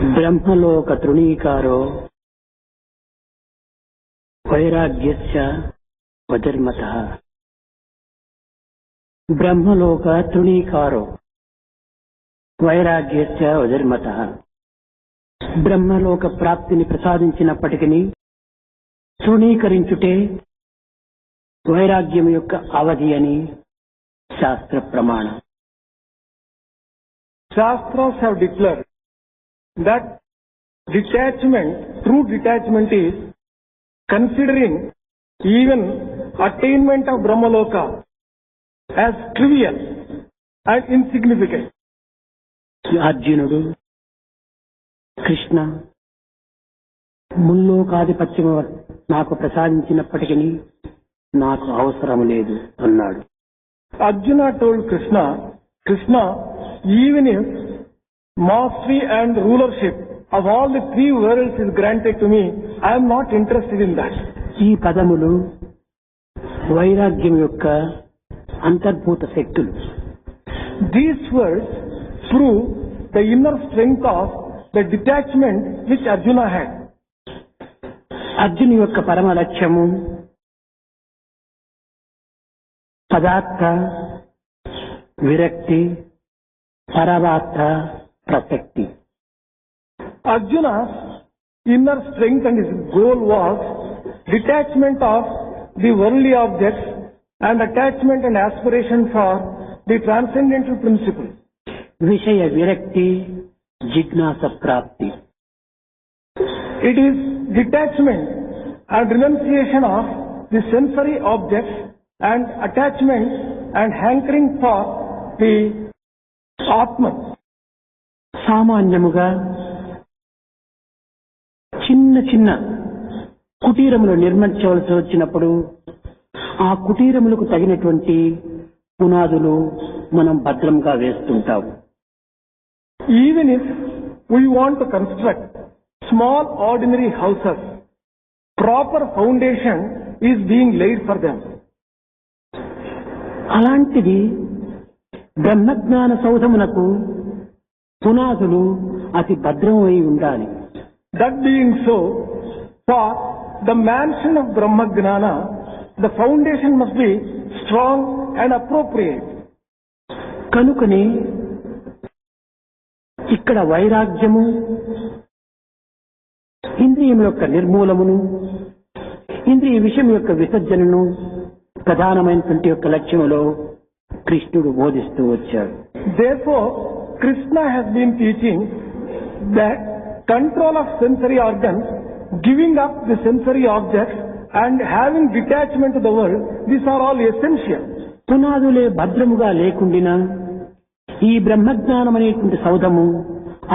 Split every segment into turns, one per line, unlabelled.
బ్రహ్మలోక తృణీకారో వైరాగ్యస్య వజర్మతః. బ్రహ్మలోక తృణీకారో వైరాగ్యస్య వజర్మతః. బ్రహ్మలోక ప్రాప్తిని ప్రసాదించినప్పటికీ తృణీకరించుటే వైరాగ్యం యొక్క అవధి అని శాస్త్ర ప్రమాణం.
Shastras have declared that detachment, true detachment is considering even attainment of Brahmaloka as trivial and insignificant.
అర్జునుడు కృష్ణ ముల్లోకాధిపత్యము నాకు ప్రసాదించినప్పటికీ నాకు అవసరం లేదు అన్నాడు.
Arjuna told Krishna, Krishna, even if mastery and rulership of all the three worlds is granted to me, I am not interested in that.
ఈ పదములు వైరాగ్యం యొక్క అంతర్భూత శక్తులు.
These words prove the inner strength of the detachment which Arjuna had.
అర్జును యొక్క పరమ లక్ష్యము పదార్థ విరక్తి పరమార్థ ప్రసక్తి.
Arjuna's inner strength and his goal was detachment of the worldly objects and attachment and aspiration for the transcendental principle.
విషయ విరక్తి జిజ్ఞాస ప్రాప్తి.
It is detachment and renunciation of the sensory objects and attachment and hankering for the Atman.
సామాన్యముగా చిన్న చిన్న కుటీరములు నిర్మించవలసి వచ్చినప్పుడు ఆ కుటీరములకు తగినటువంటి పునాదులు మనం భద్రంగా వేస్తుంటాము.
Even if we want to construct small ordinary houses, proper foundation is being laid for them.
అలాంటిది బ్రహ్మజ్ఞాన సౌధమునకు పునాదులు అతి భద్రమై ఉండాలి.
That being so, for the mansion of Brahmagnana, the foundation must be strong and appropriate.
కనుకనే ఇక్కడ వైరాగ్యము ఇంద్రియం యొక్క నిర్మూలమును ఇంద్రియ విషయం యొక్క విసర్జనను ప్రధానమైనటువంటి యొక్క లక్ష్యములో కృష్ణుడు బోధిస్తూ వచ్చాడు.
Therefore, Krishna has been teaching that control of sensory organs, giving up the sensory objects and having detachment to the world, these are all essential.
పునాదులే భద్రముగా లేకుండినా ఈ బ్రహ్మజ్ఞానం అనేటువంటి సౌధము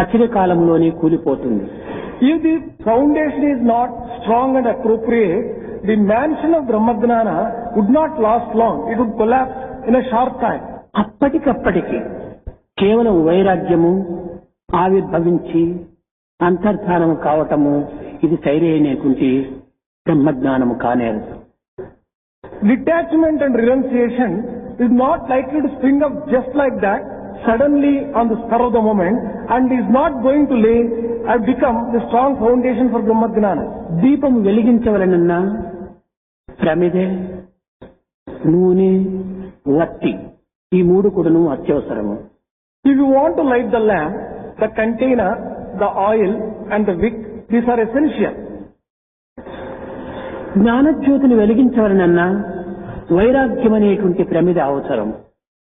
అచిర కాలంలోనే కూలిపోతుంది.
If the foundation is not strong and appropriate, the mansion of Brahmagnana would not last long. It would collapse in a short time.
అప్పటికప్పటికి కేవలం వైరాగ్యము ఆవిర్భవించి అంతర్ధానము కావటము ఇది సరైనటువంటి బ్రహ్మజ్ఞానము కానేరదు.
Detachment and renunciation is not likely to spring up just like that, suddenly on the spur of the moment, and is not going to lay and become the strong foundation for Brahmagnana.
దీపం వెలిగించవలనన్నా ప్రమిదె నూనె వత్తి ఈ మూడు కూడాను అత్యవసరము.
If you want to light the lamp, the container, the oil and the wick, these are essential.
జ్ఞానజ్యోతిని వెలిగించవలనన్నా వైరాగ్యం అనేటువంటి ప్రమిద అవసరం.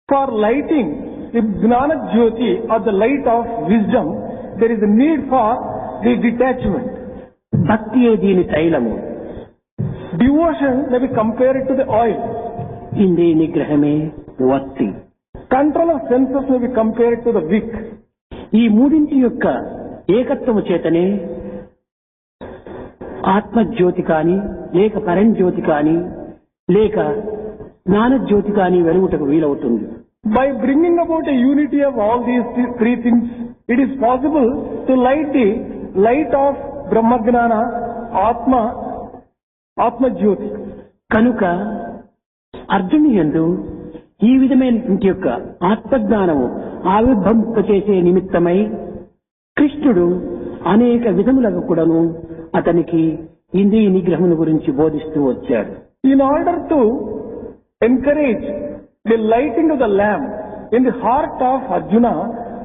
For lighting the Gnana Jyoti or the light of wisdom, there is a need for the detachment.
భక్తియే దీని తైలము.
Devotion may be compared to the oil.
ఇంద్రియ నిగ్రహమే వత్తి.
Control of senses may be compared to the wick.
ఈ మూడింటి యొక్క ఏకత్వము చేతనే ఆత్మజ్యోతి కాని లేక పరంజ్యోతి కాని లేక జ్ఞానజ్యోతి కాని వెలుగుటకు వీలవుతుంది.
By bringing about a unity of all these three things, it is possible to light the light of Brahmagnana, Atma Jyoti.
కనుక అర్జునుని యందు ఈ విధమైనటువంటి యొక్క ఆత్మజ్ఞానము ఆవిర్భవింప చేసే నిమిత్తమై కృష్ణుడు అనేక విధములుగా కూడాను అతనికి ఇంద్రియ నిగ్రహముల గురించి బోధిస్తూ వచ్చాడు.
In order to encourage the lighting of the lamp in the heart of Arjuna,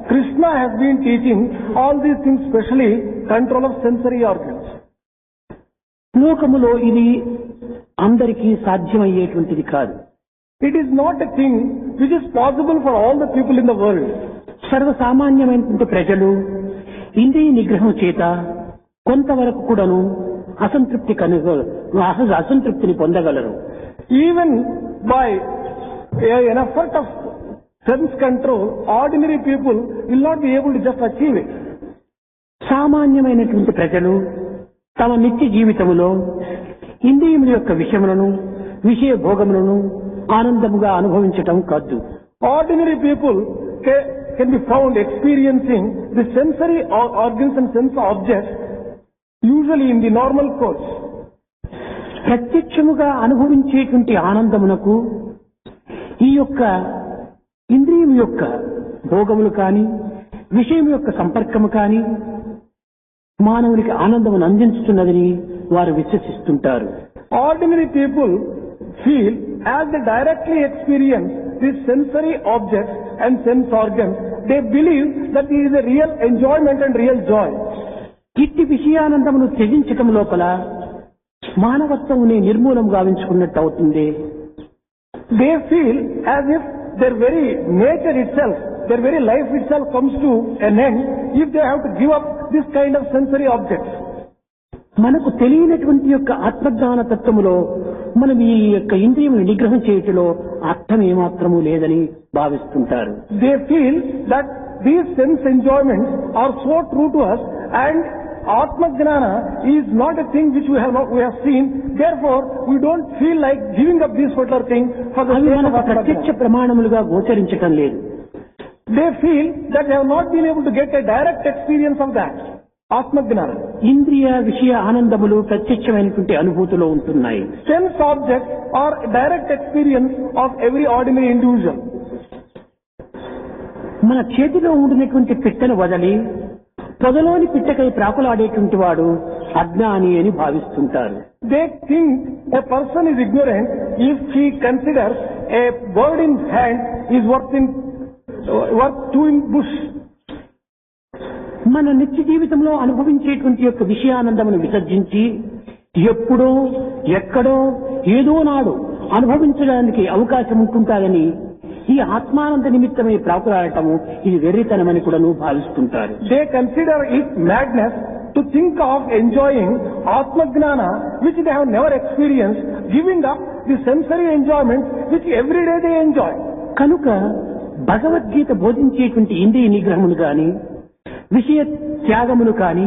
Krishna has been teaching all these things, especially control of sensory organs.
లోకములో ఇది అందరికీ సాధ్యమయ్యేటువంటిది కాదు.
It is not a thing which is possible for all the people in the world.
సర్వసామాన్యమైనటువంటి ప్రజలు ఇంద్రియ నిగ్రహం చేత కొంతవరకు కూడాను అసంతృప్తిని పొందగలరు.
Even by an effort of sense control, ordinary people will not be able to just achieve it.
సామాన్యమైనటువంటి ప్రజలు తమ నిత్య జీవితములో ఇంద్రియముల యొక్క విషయములను విషయ భోగములను ఆనందముగా అనుభవించటం కాదు.
Ordinary people can be found experiencing the sensory organs and sense objects usually in the normal course.
ప్రత్యక్షముగా అనుభవించేటువంటి ఆనందమునకు ఈ యొక్క ఇంద్రియం యొక్క భోగములు కాని విషయం యొక్క సంపర్కము కాని మానవునికి ఆనందమును అందించుతున్నదని వారు విశ్వసిస్తుంటారు.
Ordinary people feel as they directly experience these sensory objects and sense organs, they believe that there is a real enjoyment and real joy.
ఇట్టి విషయానందమును త్యజించటం లోపల మానవత్వమునే నిర్మూలం గావించుకున్నట్టు అవుతుంది.
They feel as if their very nature itself, their very life itself comes to an end if they have to give up this kind of sensory objects.
మనకు తెలియనటువంటి యొక్క ఆత్మజ్ఞాన తత్వములో మనం ఈ యొక్క ఇంద్రియమును నిగ్రహం చేయటంలో అర్థం ఏమాత్రము లేదని భావిస్తుంటారు.
They feel that these sense enjoyments are so true to us and Atma Jnana is not a thing which we have seen, therefore we don't feel like giving up this particular thing for the sake of Atma
ప్రత్యక్ష
Jnana.
ప్రమాణములుగా గోచరించటం లేదు.
They feel that they have not been able to get a direct experience of that. Atma Jnana.
ఇంద్రియ విషయ ఆనందములు ప్రత్యక్షమైనటువంటి అనుభూతిలో ఉంటున్నాయి.
Sense objects are direct experience of every ordinary individual.
మన చేతిలో ఉండినటువంటి పిట్టను వదలి పొదలోని పిట్టకై ప్రాకులాడేటువంటి వాడు అజ్ఞాని అని భావిస్తుంటారు.
They think a person is ignorant if he considers a bird in hand is worth two in bush.
మన నిత్య జీవితంలో అనుభవించేటువంటి యొక్క విషయానందమును విసర్జించి ఎప్పుడో ఎక్కడో ఏదో నాడు అనుభవించడానికి అవకాశం ఉంటుంటాదని ఈ ఆత్మానంద నిమిత్తమై ప్రాకులాడటము ఇది వెర్రితనమని కూడా భావిస్తుంటారు.
They consider it madness to think of enjoying Atma Jnana which they have never experienced, giving up the sensory enjoyment which every day they enjoy.
కనుక భగవద్గీత బోధించేటువంటి ఇంద్రియ నిగ్రహమును గాని విషయ త్యాగమును కాని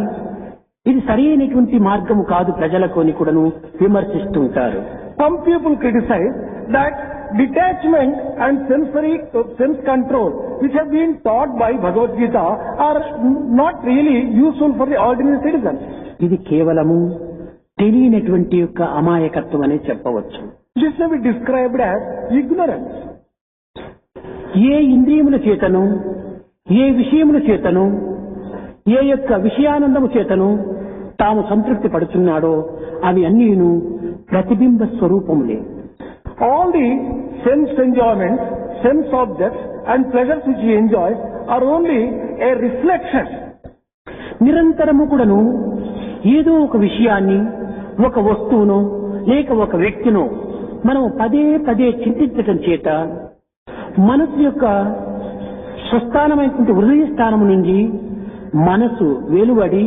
ఇది సరైనటువంటి మార్గము కాదు ప్రజలకు అని కూడా విమర్శిస్తుంటారు.
Some people criticize that detachment and sense control which have been taught by Bhagavad Gita are not really useful for the ordinary citizens.
ఇది కేవలము తెలియనటువంటి యొక్క అమాయకత్వం అనే చెప్పవచ్చు.
This may be described as ignorance.
ఏ ఇంద్రియముల చేతను ఏ విషయముల చేతను ఏ యొక్క విషయానందము చేతను తాము సంతృప్తి పడుతున్నాడో అవి అన్నీను ప్రతిబింబ స్వరూపములే.
All the sense enjoyments, sense objects and pleasures which he enjoys are only a reflection.
నిరంతరము కూడాను ఏదో ఒక విషయాన్ని ఒక వస్తువును లేక ఒక వ్యక్తిను మనం పదే పదే చింతించటం చేత మనసు యొక్క స్వస్థానమైనటువంటి హృదయ స్థానము నుండి మనసు వెలువడి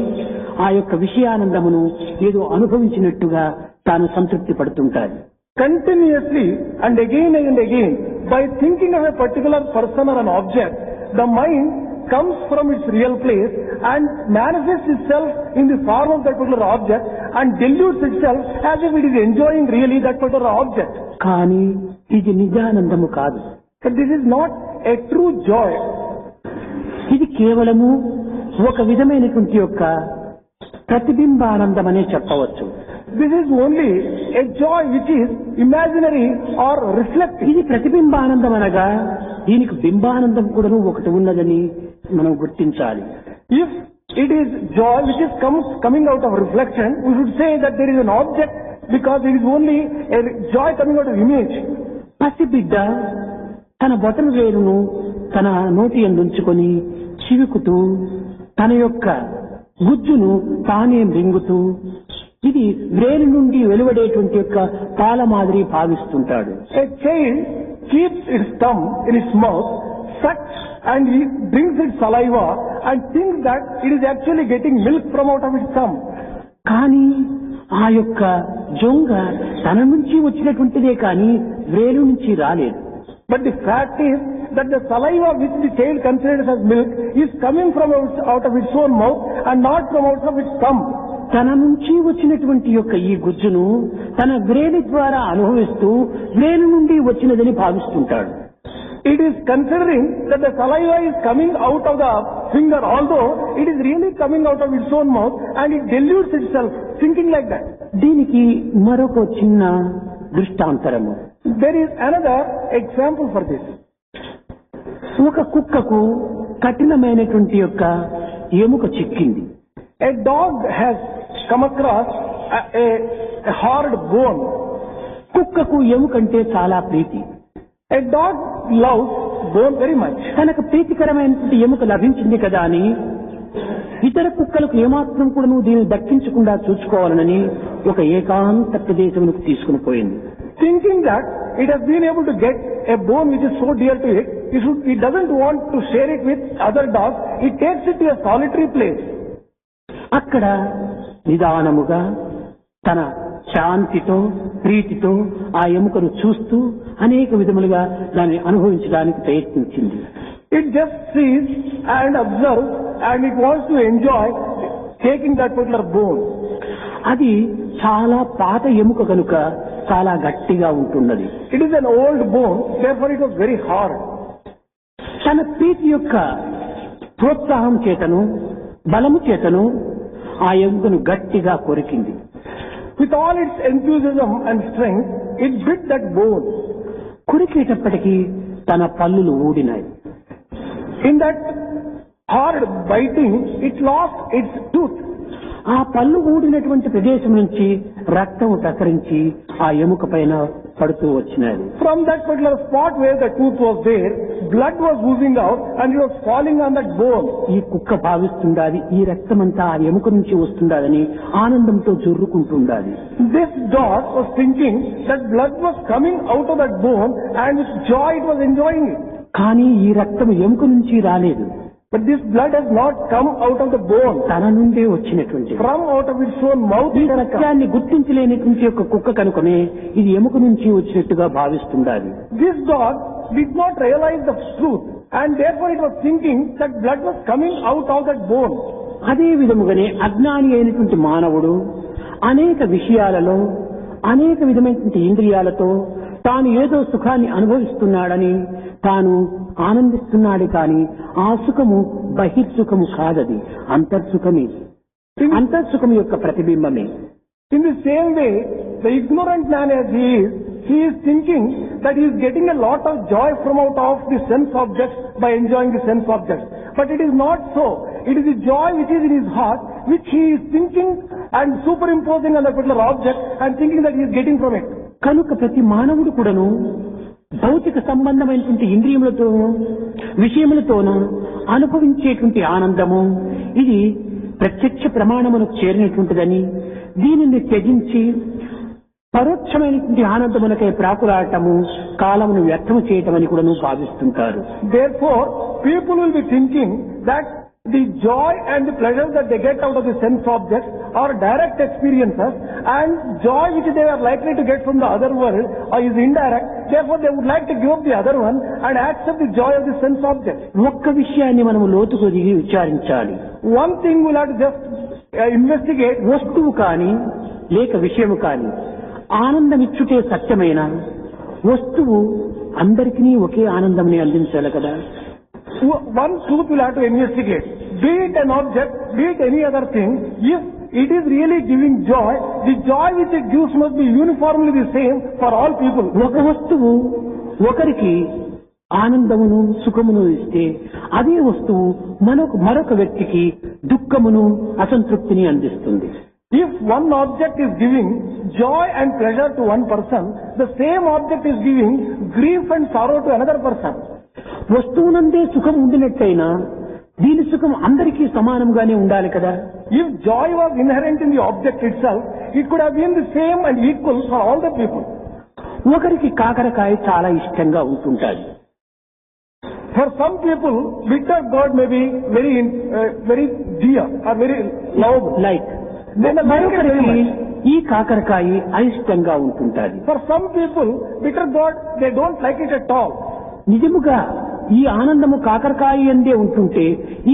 ఆ యొక్క విషయానందమును ఏదో అనుభవించినట్టుగా తాను సంతృప్తి పడుతుంటాడు.
Continuously and again, by thinking of a particular person or an object, the mind comes from its real place and manifests itself in the form of that particular object and dilutes itself as if it is enjoying really that particular object.
కానీ ఇది నిజానందము కాదు.
But this is not a true joy.
ఇది కేవలము ఒక విధమైనటువంటి యొక్క ప్రతిబింబానందం అనే చెప్పవచ్చు.
This is only a joy which is imaginary or reflective.
ఇది ప్రతిబింబానందం అనగా దీనికి బింబానందం కూడా ఒకటి ఉన్నదని మనం గుర్తించాలి.
If it is joy which is coming out of reflection. We should say that there is an object because there is only a joy coming out of image.
పసిబిడ్డ తన బొటన వేలును తన నోటి యందుంచుకొని చివుకుతూ తన యొక్క గుజ్జును తానే మృంగుతూ ఇది వేలు నుండి వెలువడేటువంటి యొక్క పాల మాదిరి భావిస్తుంటాడు.
A child keeps its thumb in its mouth, sucks and he drinks its saliva and thinks that it is actually getting milk from out of its thumb.
కానీ ఆ యొక్క జొంగ తన నుంచి వచ్చినటువంటిదే కానీ వేలు నుంచి రాలేదు.
But the fact is that the saliva which the child considers as milk is coming from out of its own mouth and not from out of its thumb.
తన నుంచి వచ్చినటువంటి యొక్క ఈ గుజ్జును తన వ్రేలి ద్వారా అనుభవిస్తూ వ్రేలు నుండి వచ్చినదని భావిస్తుంటాడు.
It is considering that the saliva is coming out of the finger, although it is really coming out of its own mouth, and it dilutes itself, thinking like that.
దీనికి మరొక చిన్న దృష్టాంతరము.
There is another example for this.
ఒక కుక్కకు కఠినమైనటువంటి యొక్క ఎముక చిక్కింది.
A dog has come across a hard bone.
కుక్కకు ఎముకంటే చాలా ప్రీతి.
A dog loves bone very much.
తనకు ప్రీతికరమైనటువంటి ఎముక లభించింది కదా అని ఇతర కుక్కలకు ఏమాత్రం కూడా నువ్వు దీన్ని దక్కించకుండా చూసుకోవాలని ఒక ఏకాంత ప్రదేశమునకు తీసుకుని పోయింది.
Thinking that it has been able to get a bone which is so dear to it, it doesn't want to share it with other dogs. It takes it to a solitary place.
అక్కడ నిదానముగా తన శాంతితో ప్రీతితో ఆ ఎముకను చూస్తూ అనేక విధములుగా దాన్ని అనుభవించడానికి ప్రయత్నించింది.
It just sees and observes and it wants to enjoy taking that particular bone.
అది చాలా పాత ఎముక కనుక చాలా గట్టిగా ఉంటున్నది.
It is an old bone, therefore it was very hard.
తన ప్రీతి యొక్క ప్రోత్సాహం చేతను బలము చేతను ఆ ఎముకను గట్టిగా కొరికింది.
With all its enthusiasm and strength, it bit that bone.
కొరికేటప్పటికీ తన పళ్ళులు ఊడినాయి.
In that hard biting, it lost its tooth.
ఆ పళ్ళు ఊడినటువంటి ప్రదేశం నుంచి రక్తం ప్రసరించి ఆ ఎముక పైన పడుతూ వచ్చినది.
From that particular spot where the tooth was there, blood was oozing out and it was falling on that bone.
ఈ కుక్క భావిస్తుండాలి ఈ రక్తమంతా ఆ ఎముక నుంచి వస్తుండాలని ఆనందంతో జుర్రుకుంటుండాలి.
This dog was thinking that blood was coming out of that bone and with joy it was enjoying it.
కానీ ఈ రక్తం ఎముక నుంచి రాలేదు.
But this blood has not come out of the bone.
తన నుండే వచ్చినటువంటి
From out of its own mouth.
ఈ సత్యాన్ని గుర్తించలేనటువంటి ఒక కుక్క కనుకనే ఇది ఎముక నుంచి వచ్చినట్టుగా భావిస్తుండాలి.
This dog did not realize the truth and therefore it was thinking that blood was coming out of that bone.
అదే విధముగానే అజ్ఞాని అయినటువంటి మానవుడు అనేక విషయాలలో అనేక విధమైనటువంటి ఇంద్రియాలతో తాను ఏదో సుఖాన్ని అనుభవిస్తున్నాడని తాను ఆనందిస్తున్నాడు కానీ ఆ సుఖము బహిర్సుఖము కాదది, అంతర్సుఖమే. అంతర్సుఖం యొక్క ప్రతిబింబమే.
In the same way, the ignorant man as he is thinking that he is getting a lot of joy from out of the sense objects by enjoying the sense objects. But it is not so. It is the joy which is in his heart, which he is thinking and superimposing on that particular object and thinking that he is getting from it.
కనుక ప్రతి మానవుడు కూడాను భౌతిక సంబంధమైనటువంటి ఇంద్రియములతోనూ విషయములతోనూ అనుభవించేటువంటి ఆనందము ఇది ప్రత్యక్ష ప్రమాణమునకు చేరినటువంటిదని దీనిని త్యజించి పరోక్షమైనటువంటి ఆనందమునకై ప్రాకులాడటము కాలమును వ్యర్థము చేయటమని కూడా భావిస్తుంటారు.
Therefore, people will be thinking that the joy and the pleasure that they get out of the sense objects are direct experiences, and joy which they are likely to get from the other world is indirect. Therefore, they would like to give up the other one and accept the joy of the sense objects.
ఒక్క విషయాన్ని మనము లోతుకు దిగి విచారించాలి.
One thing we'll have to just investigate.
వస్తువు కాని లేక విషయము కాని ఆనందమిచ్చుటే సత్యమైన వస్తువు అందరికీ ఒకే ఆనందంని అందించాలి కదా.
One truth we'll have to investigate. Be it an object, be it any other thing, if it is really giving joy, the joy which it gives must be uniformly the same for all people.
ఒక వస్తువు ఒకరికి ఆనందమును సుఖమును ఇస్తే అదే వస్తువు మరొక వ్యక్తికి దుఃఖమును అసంతృప్తిని అందిస్తుంది.
If one object is giving joy and pleasure to one person, the same object is giving grief and sorrow to another person.
వస్తువునందే సుఖం ఉండినట్టయినా దీని సుఖం అందరికీ సమానంగానే ఉండాలి కదా.
If joy was inherent in the object itself, it could have been the same and equal for all the people.
ఒకరికి కాకరకాయ చాలా ఇష్టంగా ఉంటుంటాది.
For some people, bitter gourd may be very dear or very lovable.
Like
Then the like it very
మరొకరికి
much.
ఈ కాకరకాయ అయిష్టంగా ఉంటుంటాది.
For some people, bitter gourd, they don't like it at all.
నిజముగా ఈ ఆనందము కాకరకాయ అందే ఉంటుంటే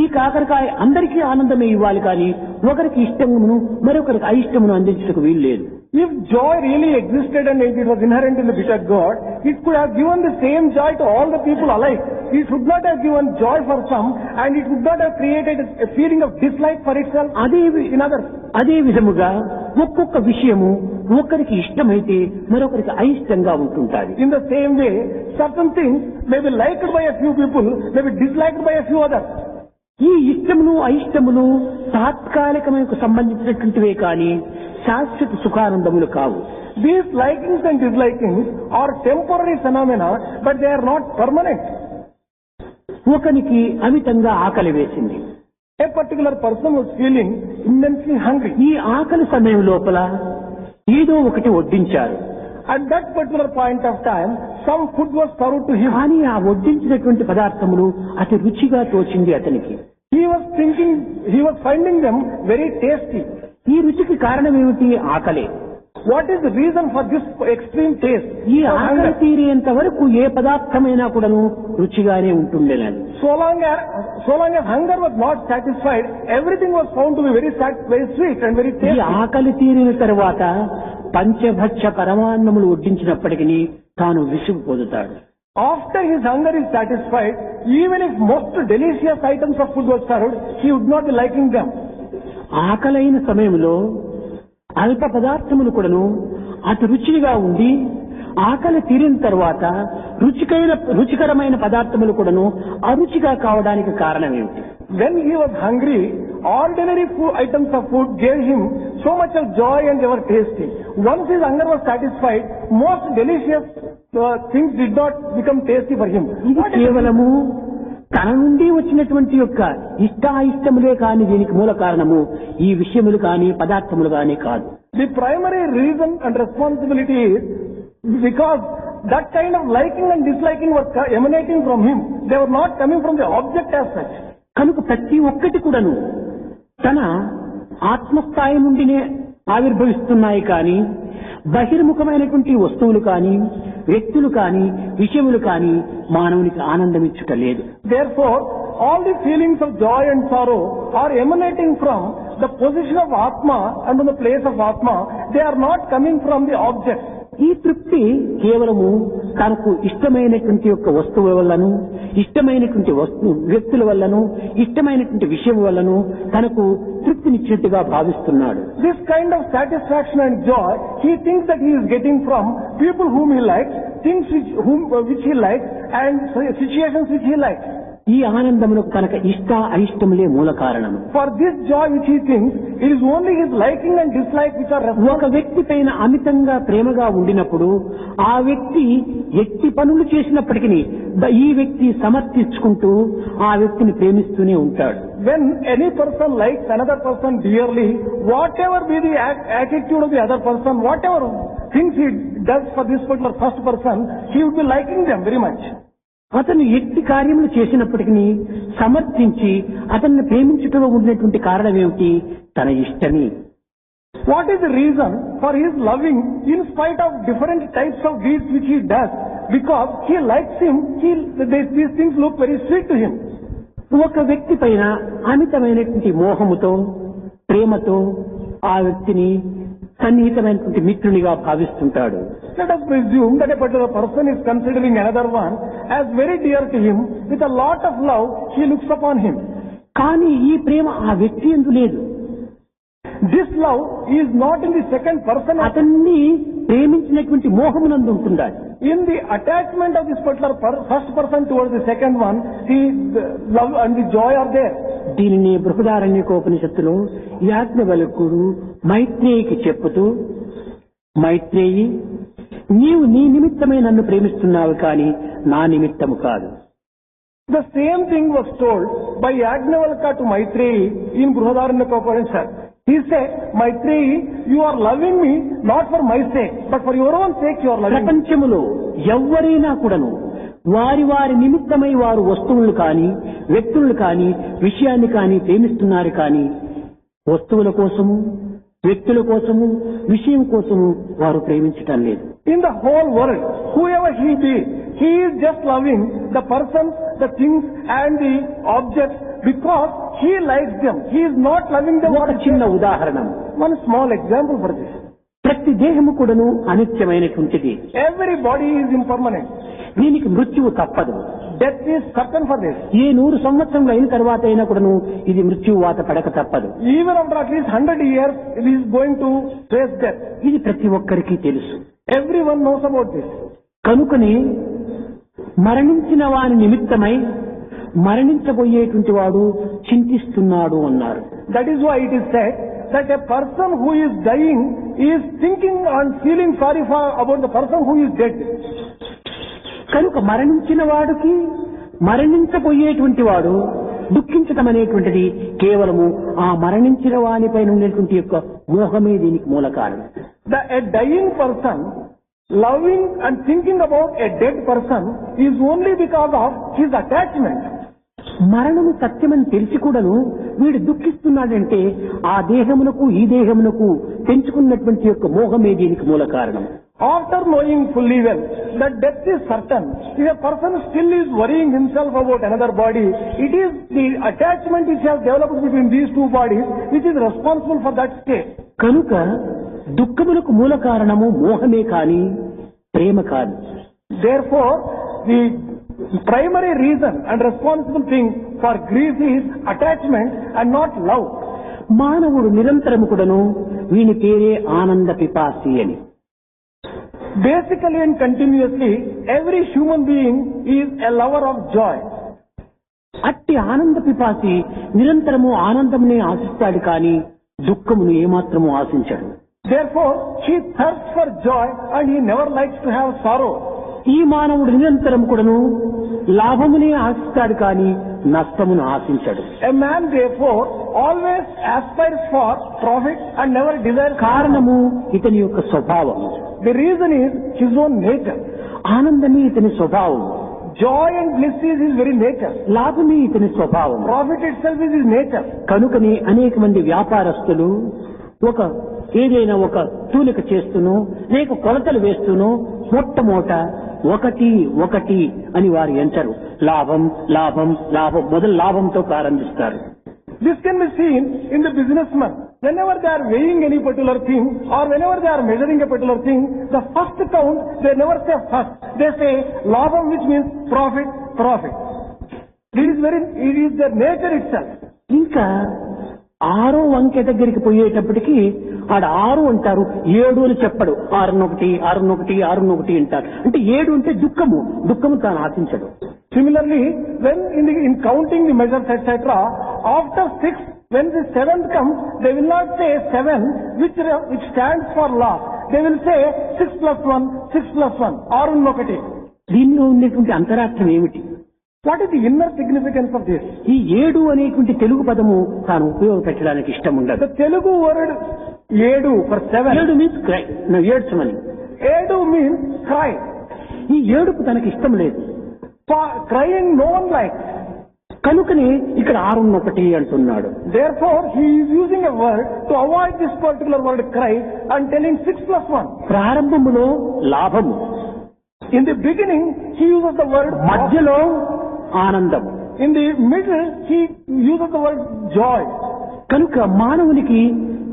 ఈ కాకరకాయ అందరికీ ఆనందమే ఇవ్వాలి కానీ ఒకరికి ఇష్టమును మరొకరికి అయిష్టమును అందించడానికి వీలు లేదు.
If joy really existed and it was inherent in the bitter gourd, it could have given the same joy to all the people alike. It should not have given joy for some and it would not have created a feeling of dislike for itself in others.
అదే విధముగా ఒక్కొక్క విషయము ఒకరికి ఇష్టమైతే మరొకరికి అయిష్టంగా ఉంటుంటాది.
In the same way, certain things may be liked by a few people, may be disliked by a few others.
ఈ ఇష్టమును అయిష్టములు తాత్కాలికమైనకు సంబంధించినటువంటివే కానీ శాశ్వత సుఖానందములు కావు.
These likings and dislikings are temporary phenomena, but they are not permanent.
ఒకనికి అమితంగా ఆకలి వేసింది.
A particular person was feeling immensely hungry.
ఈ ఆకలి సమయం లోపల ఏదో ఒకటి వడ్డించారు.
At that particular point of time, some food was served to him.
కానీ ఆ వడ్డించినటువంటి పదార్థములు అతి రుచిగా తోచింది అతనికి.
He was finding them very tasty.
ఈ రుచికి కారణం ఏమిటి? ఆకలే.
What is the reason for this extreme taste?
ఈ ఆకలి తీరేంత వరకు ఏ పదార్థమైనా కూడాను రుచిగానే ఉంటుండేనని.
So long as hunger was not satisfied, everything was found to be very sweet and very
ఈ
tasty.
ఆకలి తీరిన తర్వాత పంచభక్ష పరమాన్నములు వడ్డించినప్పటికీ తాను విసుగు పొందుతాడు.
After his hunger is satisfied, even if most delicious items of food was served, he would not be liking them.
ఆకలైన సమయంలో అల్ప పదార్థములు కూడాను అతి రుచిగా ఉండి ఆకలి తీరిన తర్వాత రుచికరమైన పదార్థములు కూడాను అరుచిగా కావడానికి కారణం ఏమిటి?
When he was hungry, ordinary items of food gave him so much of joy and they were tasty. Once his hunger was satisfied, most delicious things did not become tasty for him.
ఇది కేవలము తన నుండి వచ్చినటువంటి యొక్క ఇష్టాయిష్టములే కాని దీనికి మూల కారణము ఈ విషయములు కాని పదార్థములు కాని కాదు.
The primary reason and responsibility is because that kind of liking and disliking were emanating from him. They were not coming from the object as such.
కనుక ప్రతి ఒక్కటి కూడాను తన ఆత్మస్థాయి నుండినే ఆవిర్భవిస్తున్నాయి కానీ బహిర్ముఖమైనటువంటి వస్తువులు కానీ వ్యక్తులు కానీ విషయములు కానీ మానవునికి ఆనందం ఇచ్చుట లేదు.
Therefore, all the feelings of joy and sorrow are emanating from the position of Atma and from the place of Atma. They are not coming from the object.
ఈ తృప్తి కేవలము తనకు ఇష్టమైనటువంటి యొక్క వస్తువు వల్లను ఇష్టమైనటువంటి వ్యక్తుల వల్లను ఇష్టమైనటువంటి విషయం వల్లను తనకు తృప్తినిచ్చినట్టుగా భావిస్తున్నాడు.
This kind of satisfaction and joy, he thinks that he is getting from people whom he likes, things which he likes, and situations which he likes.
ఈ ఆనందమునకు కనుక ఇష్ట అయిష్టములే మూల కారణము.
For this joy which he thinks, it is only his liking and dislike which are responsible.
ఒక వ్యక్తి పైన అమితంగా ప్రేమగా ఉండినప్పుడు ఆ వ్యక్తి ఎట్టి పనులు చేసినప్పటికీ ఈ వ్యక్తి సమర్థించుకుంటూ ఆ వ్యక్తిని ప్రేమిస్తూనే ఉంటాడు.
When any person likes another person dearly, whatever be the attitude of the other person, whatever things he does for this particular first person, he would be liking them very much.
అతను ఎట్టి కార్యములు చేసినప్పటికీ సమర్థించి అతన్ని ప్రేమించటంలో ఉన్నటువంటి కారణం ఏమిటి? తన ఇష్టమే.
What is the reason for his loving in spite of different types of deeds which he does? Because he likes him, these things look very sweet to him.
ఒక వ్యక్తి పైన అమితమైనటువంటి మోహముతో ప్రేమతో ఆ వ్యక్తిని సన్నిహితమైనటువంటి మిత్రునిగా భావిస్తుంటాడు.
Let us presume that a particular person is considering another one as very dear to him. With a lot of love, he looks upon him.
కానీ ఈ ప్రేమ ఆ వ్యక్తి యందు లేదు.
This love is not in the second person.
అతన్ని ప్రేమించినటువంటి మోహమునందు ఉంటుండాలి.
In the attachment of this particular first person towards the second one, the love and the joy are there.
దీనిని బృహదారణ్యకోపనిషత్తులో యాజ్ఞవల్కుడు మైత్రేయికి చెప్పుతూ, మైత్రేయి, నీవు నీ నిమిత్తమే నన్ను ప్రేమిస్తున్నావు కానీ నా నిమిత్తము కాదు.
The same thing was told by Yajnavalkya to Maitreyi in Brihadaranyaka. He said, Maitreyi, you are loving me not for my sake, but for your own sake you are loving me.
ప్రపంచములో ఎవరైనా కూడాను వారి వారి నిమిత్తమై వారు వస్తువులు కానీ, వ్యక్తులు కానీ, విషయాన్ని కానీ ప్రేమిస్తున్నారు కానీ వస్తువుల కోసము, వ్యక్తుల కోసము, విషయం కోసము వారు ప్రేమించటం లేదు.
In the whole world, whoever he be, he is just loving the person, the things and the objects because he likes them. He is not loving them.
ఒక చిన్న ఉదాహరణ,
One small example for this.
ప్రతి దేహము కూడాను అనిత్యమైనటువంటిది.
Every body is impermanent.
దీనికి మృత్యువు తప్పదు.
Death is certain for this.
ఏ 100 సంవత్సరములు అయిన తర్వాత అయినా కూడాను ఇది మృత్యువు వాత పడక తప్పదు.
Even after at least 100 years, it is going to face death.
ఇది ప్రతి ఒక్కరికి తెలుసు.
Everyone knows about this.
కనుకనే మరణించిన వాని నిమిత్తమై మరణించబోయేటువంటి వాడు చింతిస్తున్నాడు అన్నారు.
That is why it is said that a person who is dying is thinking and feeling sorry for about the person who is dead.
కనుక మరణించిన వాడికి మరణించబోయేటువంటి వాడు దుఃఖించటం అనేటువంటిది కేవలము ఆ మరణించిన వానిపైన ఉండేటువంటి యొక్క మోహమే దీనికి మూల కారణం.
A dying person loving and thinking about a dead person is only because of his attachment.
మరణము సత్యమని తెలిసి కూడాను వీడు దుఃఖిస్తున్నాడంటే ఆ దేహమునకు ఈ దేహమునకు పెంచుకున్నటువంటి యొక్క మోహమే దీనికి మూల కారణం.
After knowing fully well that death is certain, if a person still is worrying himself about another body, it is the attachment which has developed between these two bodies which is responsible for that state.
కనుక దుఃఖములకు మూల కారణము మోహమే కాని ప్రేమ కాదు.
Therefore, the primary reason and responsible thing for grief is attachment and not love.
మానవుడు నిరంతరము కూడాను వీని పేరే ఆనంద పిపాసి అని.
Basically and continuously, every human being is a lover of joy.
అట్టి ఆనంద పిపాసి నిరంతరము ఆనందమునే ఆశిస్తాడు కానీ దుఃఖమును ఏమాత్రము ఆశించడు.
Therefore, he thirsts for joy and he never likes to have sorrow.
ఈ మానవుడు నిరంతరం కూడాను లాభమునే ఆశిస్తాడు కానీ నష్టమును ఆశించడు.
A man therefore always aspires for profit and never desires.
కారణము ఇతని యొక్క స్వభావం.
The reason is his own nature.
ఆనందమే ఇతని స్వభావం.
Joy and bliss is his very nature.
లాభమే ఇతని స్వభావం.
Profit itself is his nature.
కనుకనే అనేక మంది వ్యాపారస్తులు ఒక ఏదైనా ఒక తూలిక చేస్తూనో లేక కొలతలు వేస్తూనో మొట్టమొదట ఒకటి ఒకటి అని వారు ఎంచరు. లాభం లాభం లాభం మొదలు లాభంతో ప్రారంభిస్తారు.
This can be seen in the businessman. Whenever they are weighing any particular thing or whenever they are measuring a particular thing, the first count, they never say first. They say labham, which means profit, profit. It is their nature itself.
ఇంకా 6వ అంకె దగ్గరికి పోయేటప్పటికి ఆడ 6 అంటారు, 7 అని చెప్పడు. 6 1 అంటారు. అంటే 7 అంటే దుఃఖము తాను ఆశించడు.
Similarly, when in counting the measures, etc., after 6, when the 7th comes, they will not say 7, which stands for loss. They will say 6 plus 1, 6 plus 1, 6 1.
దీనిలో ఉన్నటువంటి అంతరార్థం ఏమిటి?
What is the inner significance of this?
ఈ 7 అనేటువంటి తెలుగు పదము తాను ఉపయోగపెట్టడానికి ఇష్టం ఉండదు.
The Telugu word 7 for 7.
7 means cry. ఏడ్చమని.
7 means cry.
ఈ ఏడుపు తనకి ఇష్టం లేదు.
For crying no one likes.
కనుకనే ఇక్కడ 6 1 అంటున్నాడు.
Therefore, he is using a word to avoid this particular word cry and telling 6 plus 1.
ప్రారంభములో లాభము.
In the beginning, he uses the word
మధ్యలో ఆనందం.
In the middle, he uses the word joy.
కనుక మానవునికి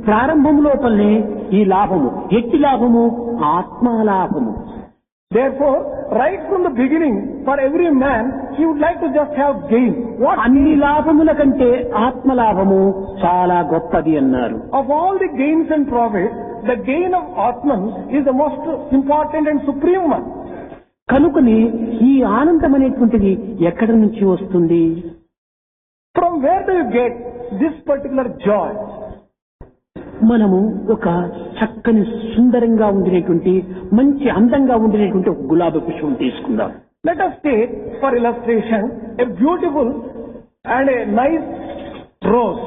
ప్రారంభం లోపలనే ఈ లాభము. ఎట్టి లాభము? ఆత్మలాభము.
Therefore, right from the beginning, for every man, he would like to just have gain. What
అన్ని లాభముల కంటే ఆత్మలాభము చాలా గొప్పది అన్నారు.
of all the gains and profits, the gain of Atman is the most important and supreme one.
కనుకని ఈ ఆనందం అనేటువంటిది ఎక్కడి నుంచి వస్తుంది?
From where do you get this particular joy?
మనము ఒక చక్కని సుందరంగా ఉండినటువంటి మంచి అందంగా ఉండినటువంటి ఒక గులాబీ పుష్పం తీసుకుందాం.
Let us take for illustration a beautiful and a nice rose.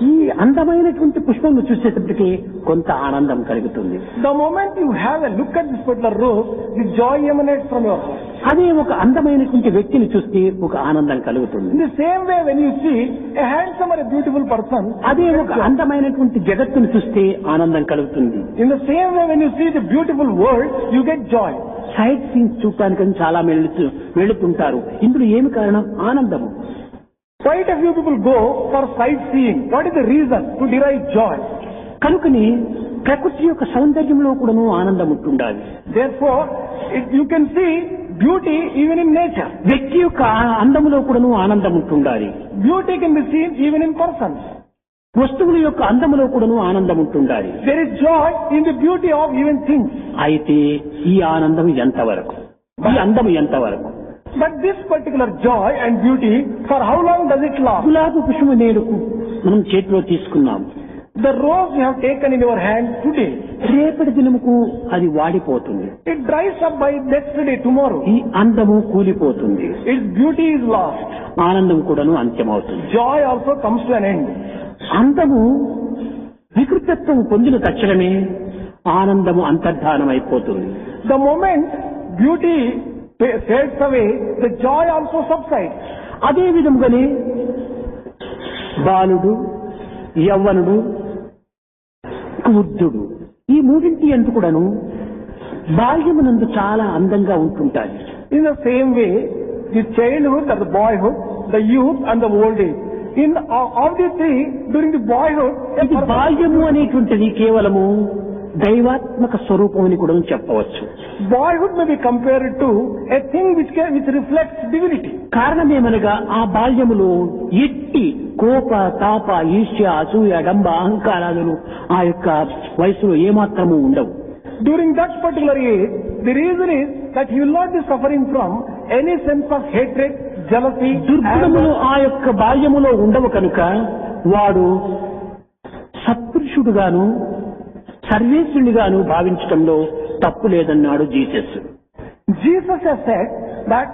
ఈ అందమైనటువంటి పుష్పం చూసేటప్పటికి కొంత ఆనందం కలుగుతుంది.
The moment you have a look at this particular rose, the joy emanates from your heart.
అదే ఒక అందమైనటువంటి వ్యక్తిని చూస్తే ఒక ఆనందం కలుగుతుంది.
In the same way, when you see a handsome or a beautiful person,
అదే ఒక అందమైనటువంటి జగత్తును చూస్తే ఆనందం కలుగుతుంది.
in the same way, when you see the beautiful world, you get joy.
Sight scenes చూడటానికి చాలా వెళుతుంటారు. ఇందులో ఏమి కారణం? ఆనందము.
Quite a few people go for sightseeing. What is the reason? To derive joy.
కనుకని ప్రకృతి యొక్క సౌందర్యంలో కూడాను ఆనందం ఉంటుండాలి.
Therefore, you can see beauty even in nature.
వ్యక్తి యొక్క అందములో కూడాను ఆనందం ఉంటుండాలి.
Beauty can be seen even in persons.
వస్తువుల యొక్క అందములో కూడాను ఆనందం ఉంటుండాలి.
There is joy in the beauty of even things.
అయితే ఈ ఆనందం ఎంతవరకు? ఈ అందము ఎంతవరకు?
But this particular joy and beauty, for how long does it last?
గులాబీ పుష్పము నేడుకు మనం చేతిలో తీసుకున్నాం.
The rose you have taken in your hand today,
రేపటి దినముకు అది వాడిపోతుంది.
it dries up by next day, tomorrow.
ఈ అందము కూలిపోతుంది.
Its beauty is lost.
ఆనందం కూడాను అంత్యమవుతుంది.
Joy also comes to an end.
అందము వికృతత్వం పొందిన తక్షణమే ఆనందము అంతర్ధానం అయిపోతుంది.
The moment beauty fades away, the joy also subsides.
అదే విధముగానే బాలుడు, యవ్వనుడు, వృద్ధుడు ఈ మూడింటి అందు కూడాను బాల్యమునందు చాలా అందంగా ఉంటుంటాయి.
In the same way, the childhood or the boyhood, the youth and the old age. In of the three, during the boyhood,
ఇది బాల్యము అనేటువంటిది కేవలము దైవాత్మక స్వరూపం అని కూడా చెప్పవచ్చు.
boyhood may be compared to a thing which reflects divinity.
కారణమేమనగా ఆ బాల్యములో ఎట్టి కోప, తాప, ఈర్ష్య, అసూయ, డంబ, అహంకారాలు ఆ యొక్క వయసులో ఏమాత్రము ఉండవు.
During that particular age, the reason is that he will not be suffering from any sense of hatred, jealousy,
దుర్గుణములు ఆ యొక్క బాల్యములో ఉండవు కనుక వాడు సత్పురుషుడుగాను సర్వేశ్వరునిగాను భావించడంలో తప్పు లేదన్నాడు Jesus.
Jesus has said that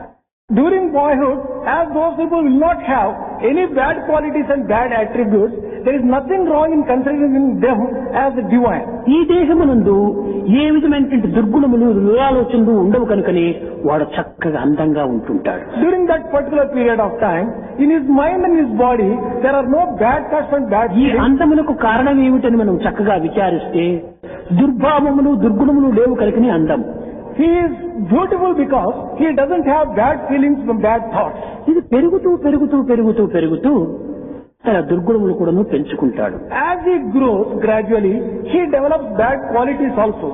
during boyhood, as those people will not have any bad qualities and bad attributes, there is nothing wrong in considering them as divine.
ఈ దేహమునందు ఏ విధమైనటువంటి దుర్గుణములు, దురాలోచనలు ఉండవు కనుకనే వాడు చక్కగా అందంగా ఉంటుంటాడు.
During that particular period of time, in his mind and his body, there are no bad thoughts and bad
ఈ
feelings.
అందమునకు కారణం ఏమిటని మనం చక్కగా విచారిస్తే దుర్భావములు, దుర్గుణములు లేవు కనుకనే అందం.
He is beautiful because he doesn't have bad feelings from bad thoughts.
ఇది పెరుగుతూ తన దుర్గుణములు కూడాను పెంచుకుంటాడు.
As he grows gradually, he develops bad qualities also.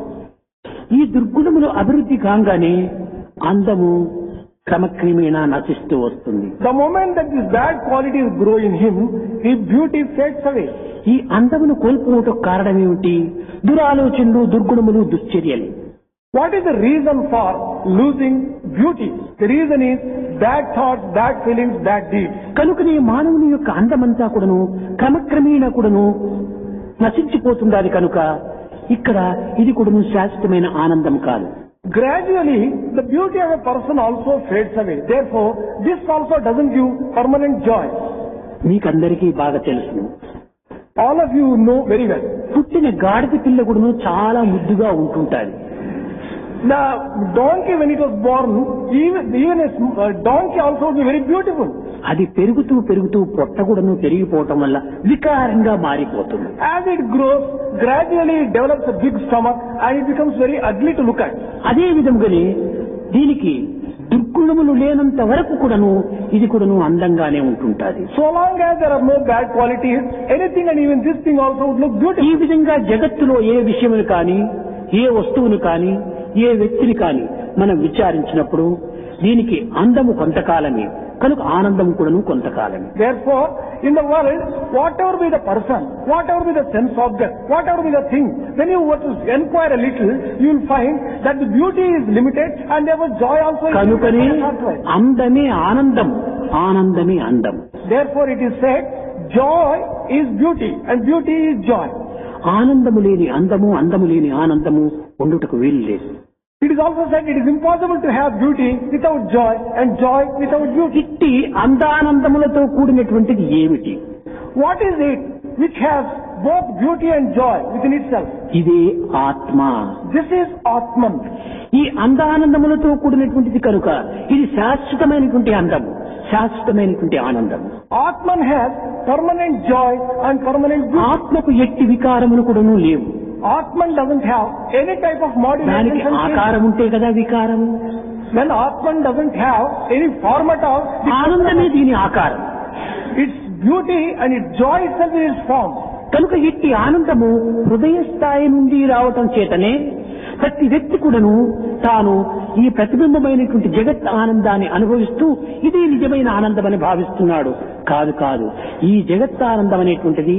ఈ దుర్గుణములు అభివృద్ధి కాగానే అందము క్రమక్రమేణా నశిస్తూ వస్తుంది.
The moment that these bad qualities grow in him, his beauty fades away.
ఈ అందమును కోల్పోవటం కారణం ఏమిటి? దురాలోచనలు, దుర్గుణములు, దుశ్చర్యలు.
What is the reason for losing beauty? The reason is bad thoughts, bad feelings, bad deeds.
కనుకనే మానవుని యొక్క అందమంతా కూడాను క్రమక్రమేణా కూడాను నశించిపోతుండాలి కనుక ఇక్కడ ఇది కూడాను శాశ్వతమైన ఆనందం కాదు.
Gradually, the beauty of a person also fades away. Therefore, this also doesn't give permanent joy.
మీకందరికీ బాగా తెలుసును.
All of you know very well.
పుట్టిన గాడిద పిల్ల కూడాను చాలా ముద్దుగా ఉంటుంటాది.
The donkey, when it was born, even a donkey also will be very beautiful.
అది పెరుగుతూ పొట్ట కూడాను పెరిగిపోవటం వల్ల వికారంగా మారిపోతుంది.
As it grows, gradually it develops a big stomach and it becomes very ugly to look at.
అదే విధంగానే దీనికి దుర్గుణములు లేనంత వరకు కూడాను ఇది కూడాను అందంగానే ఉంటుంటాది.
So long as there are no bad qualities, anything and even this thing also would look
ఈ
beautiful.
విధంగా జగత్తులో ఏ విషయమును కానీ, ఏ వస్తువును కానీ, ఏ వ్యక్తిని కానీ మనం విచారించినప్పుడు దీనికి అందము కొంతకాలమే, కనుక ఆనందం కూడాను కొంతకాలం.
Therefore, in the world, whatever be the person, whatever be the sense object, whatever be the thing, when you were to inquire a little, you will find that the beauty is limited and therefore joy also is
కనుకనే
limited. Not right.
అందమే ఆనందం, ఆనందమే అందం.
Therefore, it is said, joy is beauty and beauty is joy.
ఆనందము లేని అందము, అందము లేని ఆనందము ఉండుటకు వీలు లేదు.
It is also said it is impossible to have beauty without joy and joy without beauty.
ఇట్టి అందానందములతో కూడినటువంటిది ఏమిటి?
What is it which has both beauty and joy within itself?
ఇదే ఆత్మ.
This is Atman.
ఈ అందానందములతో కూడినటువంటిది కనుక ఇది శాశ్వతమైనటువంటి అందము, శాశ్వతమైనటువంటి ఆనందం.
Atman has permanent joy and permanent beauty.
ఆత్మకు ఎట్టి వికారములు కూడాను లేవు.
Atman doesn't have any type of modulation.
దానికి ఆకారం ఉంటే కదా వికారము.
When Atman doesn't have any form at all,
ఆనందమే దీని ఆకారం.
its beauty and its joy itself is its form.
కనుక ఇట్టి ఆనందము హృదయ స్థాయి నుండి రావటం చేతనే ప్రతి వ్యక్తి కూడాను తాను ఈ ప్రతిబింబమైనటువంటి జగత్ ఆనందాన్ని అనుభవిస్తూ ఇది నిజమైన ఆనందం అని భావిస్తున్నాడు. కాదు కాదు, ఈ జగత్ ఆనందం అనేటువంటిది,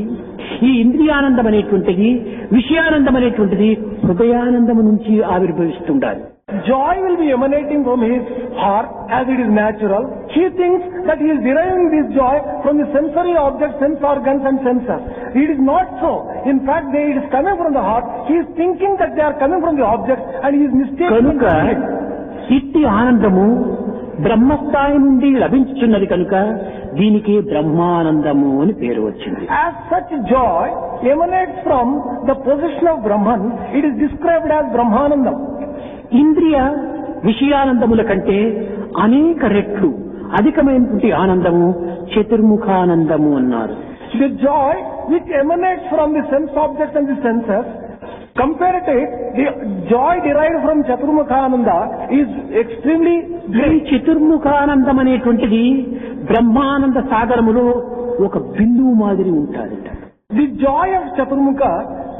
ఈ ఇంద్రియానందం అనేటువంటిది, విషయానందం అనేటువంటిది హృదయానందము నుంచి ఆవిర్భవిస్తుండాలి.
Joy will be emanating from his heart as it is natural. He thinks that he is deriving this joy from the sensory objects, sense organs and senses. It is not so. In fact, it is coming from the heart. He is thinking that they are coming from the objects and he is mistaken.
కనుక ఇట్టి ఆనందము బ్రహ్మస్థాయి నుండి లభించుచున్నది కనుక దీనికి బ్రహ్మానందము అని పేరు వచ్చింది.
As such joy emanates from the possession of Brahman, it is described as Brahmanandam.
ఇంద్రియ విషయానందముల కంటే అనేక రెట్లు అధికమైనటువంటి ఆనందము చతుర్ముఖానందము అన్నారు.
The joy which emanates from the sense objects and the senses, compared to it, the joy derived from Chaturmukhananda is extremely
ఈ
great.
చతుర్ముఖానందం అనేటువంటిది బ్రహ్మానంద సాగరములో ఒక బిందువు మాదిరి ఉంటాడట.
The joy of Chaturmukha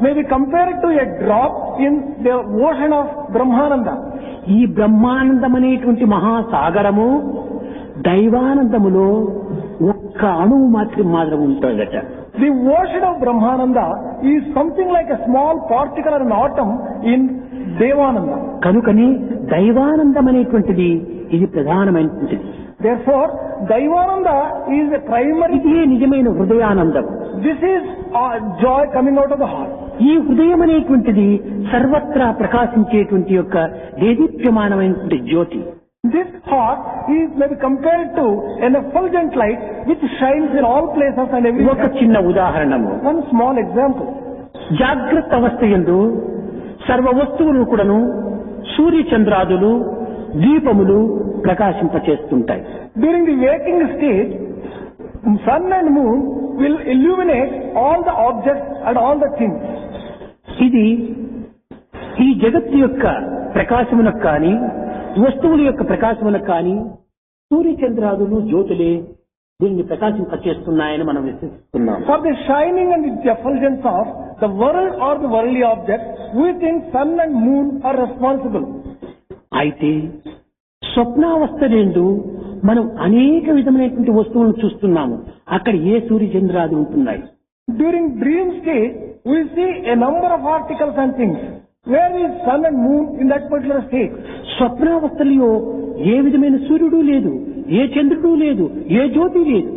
may be compared to a drop in the ocean of Brahmananda.
ఈ బ్రహ్మానందం అనేటువంటి మహాసాగరము దైవానందములో ఒక్క అణువు మాత్రం ఉంటుందట.
The ocean of Brahmananda is something like a small particle or an atom in Devananda.
కనుకని దైవానందం అనేటువంటిది ఇది ప్రధానమైనటువంటిది.
Therefore, Daivananda is a primary.
ఇదే నిజమైన హృదయానందం.
This is joy coming out of the heart.
ఈ హృదయం అనేటువంటిది సర్వత్రా ప్రకాశించేటువంటి యొక్క దేదీప్యమానమైనటువంటి జ్యోతి.
This heart is maybe compared to an effulgent light which shines in all places and
ఒక
everywhere.
చిన్న ఉదాహరణము.
One small example.
జాగ్రత్త అవస్థ యందు సర్వ వస్తువులు కూడాను సూర్య చంద్రాదులు దీపములు ప్రకాశింపచేస్తుంటాయి.
During the waking stage, sun and moon will illuminate all the objects and all the things.
ఇది ఈ జగత్తు యొక్క ప్రకాశమునకు కానీ వస్తువుల యొక్క ప్రకాశమునకు కానీ సూర్య చంద్రాదులు జ్యోతులే దీన్ని ప్రకాశింపచేస్తున్నాయని మనం విశ్వసిస్తున్నాం.
For the shining and the effulgence of the world or the worldly objects, we think sun and moon are responsible.
అయితే స్వప్నావస్థ మనం అనేక విధమైనటువంటి వస్తువులను చూస్తున్నాము. అక్కడ ఏ సూర్య చంద్రాది ఉంటున్నాయి.
During dream state, we see a number of articles and things. Where is sun and moon in that particular state?
స్వప్నావస్థలో ఏ విధమైన సూర్యుడు లేదు, ఏ చంద్రుడు లేదు, ఏ జ్యోతి లేదు.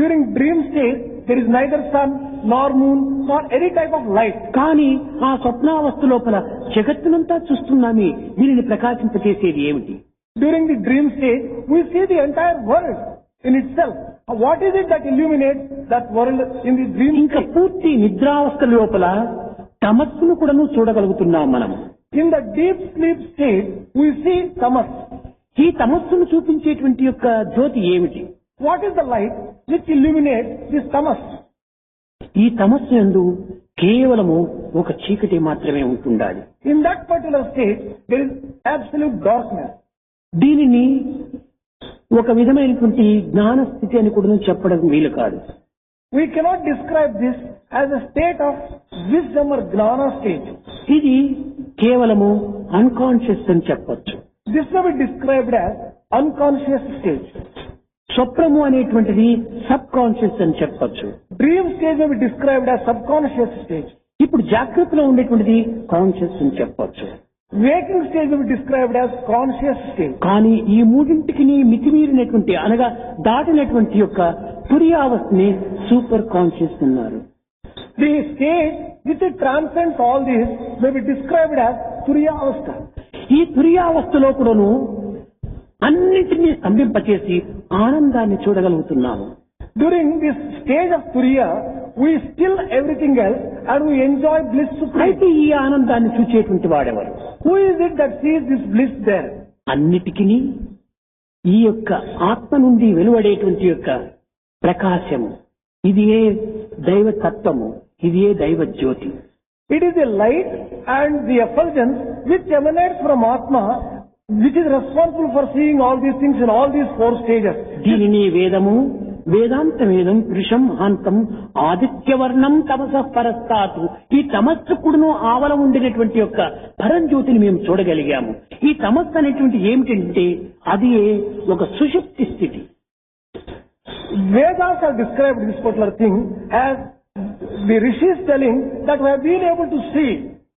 During dream state, there is neither sun nor moon nor any type of light.
కానీ ఆ స్వప్నావస్థ లోపల జగత్తునంతా చూస్తున్నామే, దీనిని ప్రకాశింపచేసేది ఏమిటి?
During the dream state, we see the entire world in itself. What is it that illuminates that world in the dream
ఇంకా
state?
పూర్తి నిద్రావస్థ లోపల తమస్సును కూడాను చూడగలుగుతున్నాం మనం.
In the deep sleep state, we see tamas.
ఈ తమస్సును చూపించేటువంటి యొక్క జ్యోతి ఏమిటి?
What is the light which illuminates this tamas?
ఈ తమస్సు యందు కేవలము ఒక చీకటి మాత్రమే ఉంటుండాలి.
In that particular state, there is absolute darkness.
దీనిని ఒక విధమైనటువంటి జ్ఞాన స్థితి అని కూడా చెప్పడం వీలు కాదు.
We cannot describe this as a state of wisdom or gnana state.
ఇది కేవలము అన్కాన్షియస్ అని చెప్పొచ్చు.
This may be described as unconscious state.
స్వప్నము అనేటువంటిది సబ్ కాన్షియస్ అని చెప్పొచ్చు.
Dream stage may be described as subconscious stage.
ఇప్పుడు జాగ్రత్తలో ఉండేటువంటిది కాన్షియస్ అని చెప్పొచ్చు.
Waking stage may be described as conscious stage.
కానీ ఈ మూడింటికి మితిమీరినటువంటి అనగా దాటినటువంటి యొక్క తురియావస్థని సూపర్ కాన్షియస్ అన్నారు.
The stage which transcends all this may be described as Turiya Avastha.
ఈ తురియావస్థలో కూడాను అన్నింటినీ స్తంభింపచేసి ఆనందాన్ని చూడగలుగుతున్నాము.
During this stage of Turiya, we still everything else and we enjoy bliss supreme.
అయితే ఈ ఆనందాన్ని చూచేటువంటి వాడెవరు?
Who is it that sees this bliss there?
అన్నిటికీ ఈ యొక్క ఆత్మ నుండి వెలువడేటువంటి యొక్క ప్రకాశము, ఇది ఏ దైవతత్వము, ఇది ఏ దైవ జ్యోతి.
It is a light and the effulgence which emanates from Atma, which is responsible for seeing all these things in all these four stages.
దీనిని వేదము వేదాంత వేదం పురుషం హాంతం ఆదిత్యవర్ణం తమస పరస్తాతు. ఈ తమస్సుకుడును ఆవల ఉండినటువంటి యొక్క పరంజ్యోతిని మేము చూడగలిగాము. ఈ తమస్సు అనేటువంటి ఏమిటంటే అది ఒక సుషుప్తి స్థితి.
Vedas have described this particular thing as the rishis telling that we have been able to see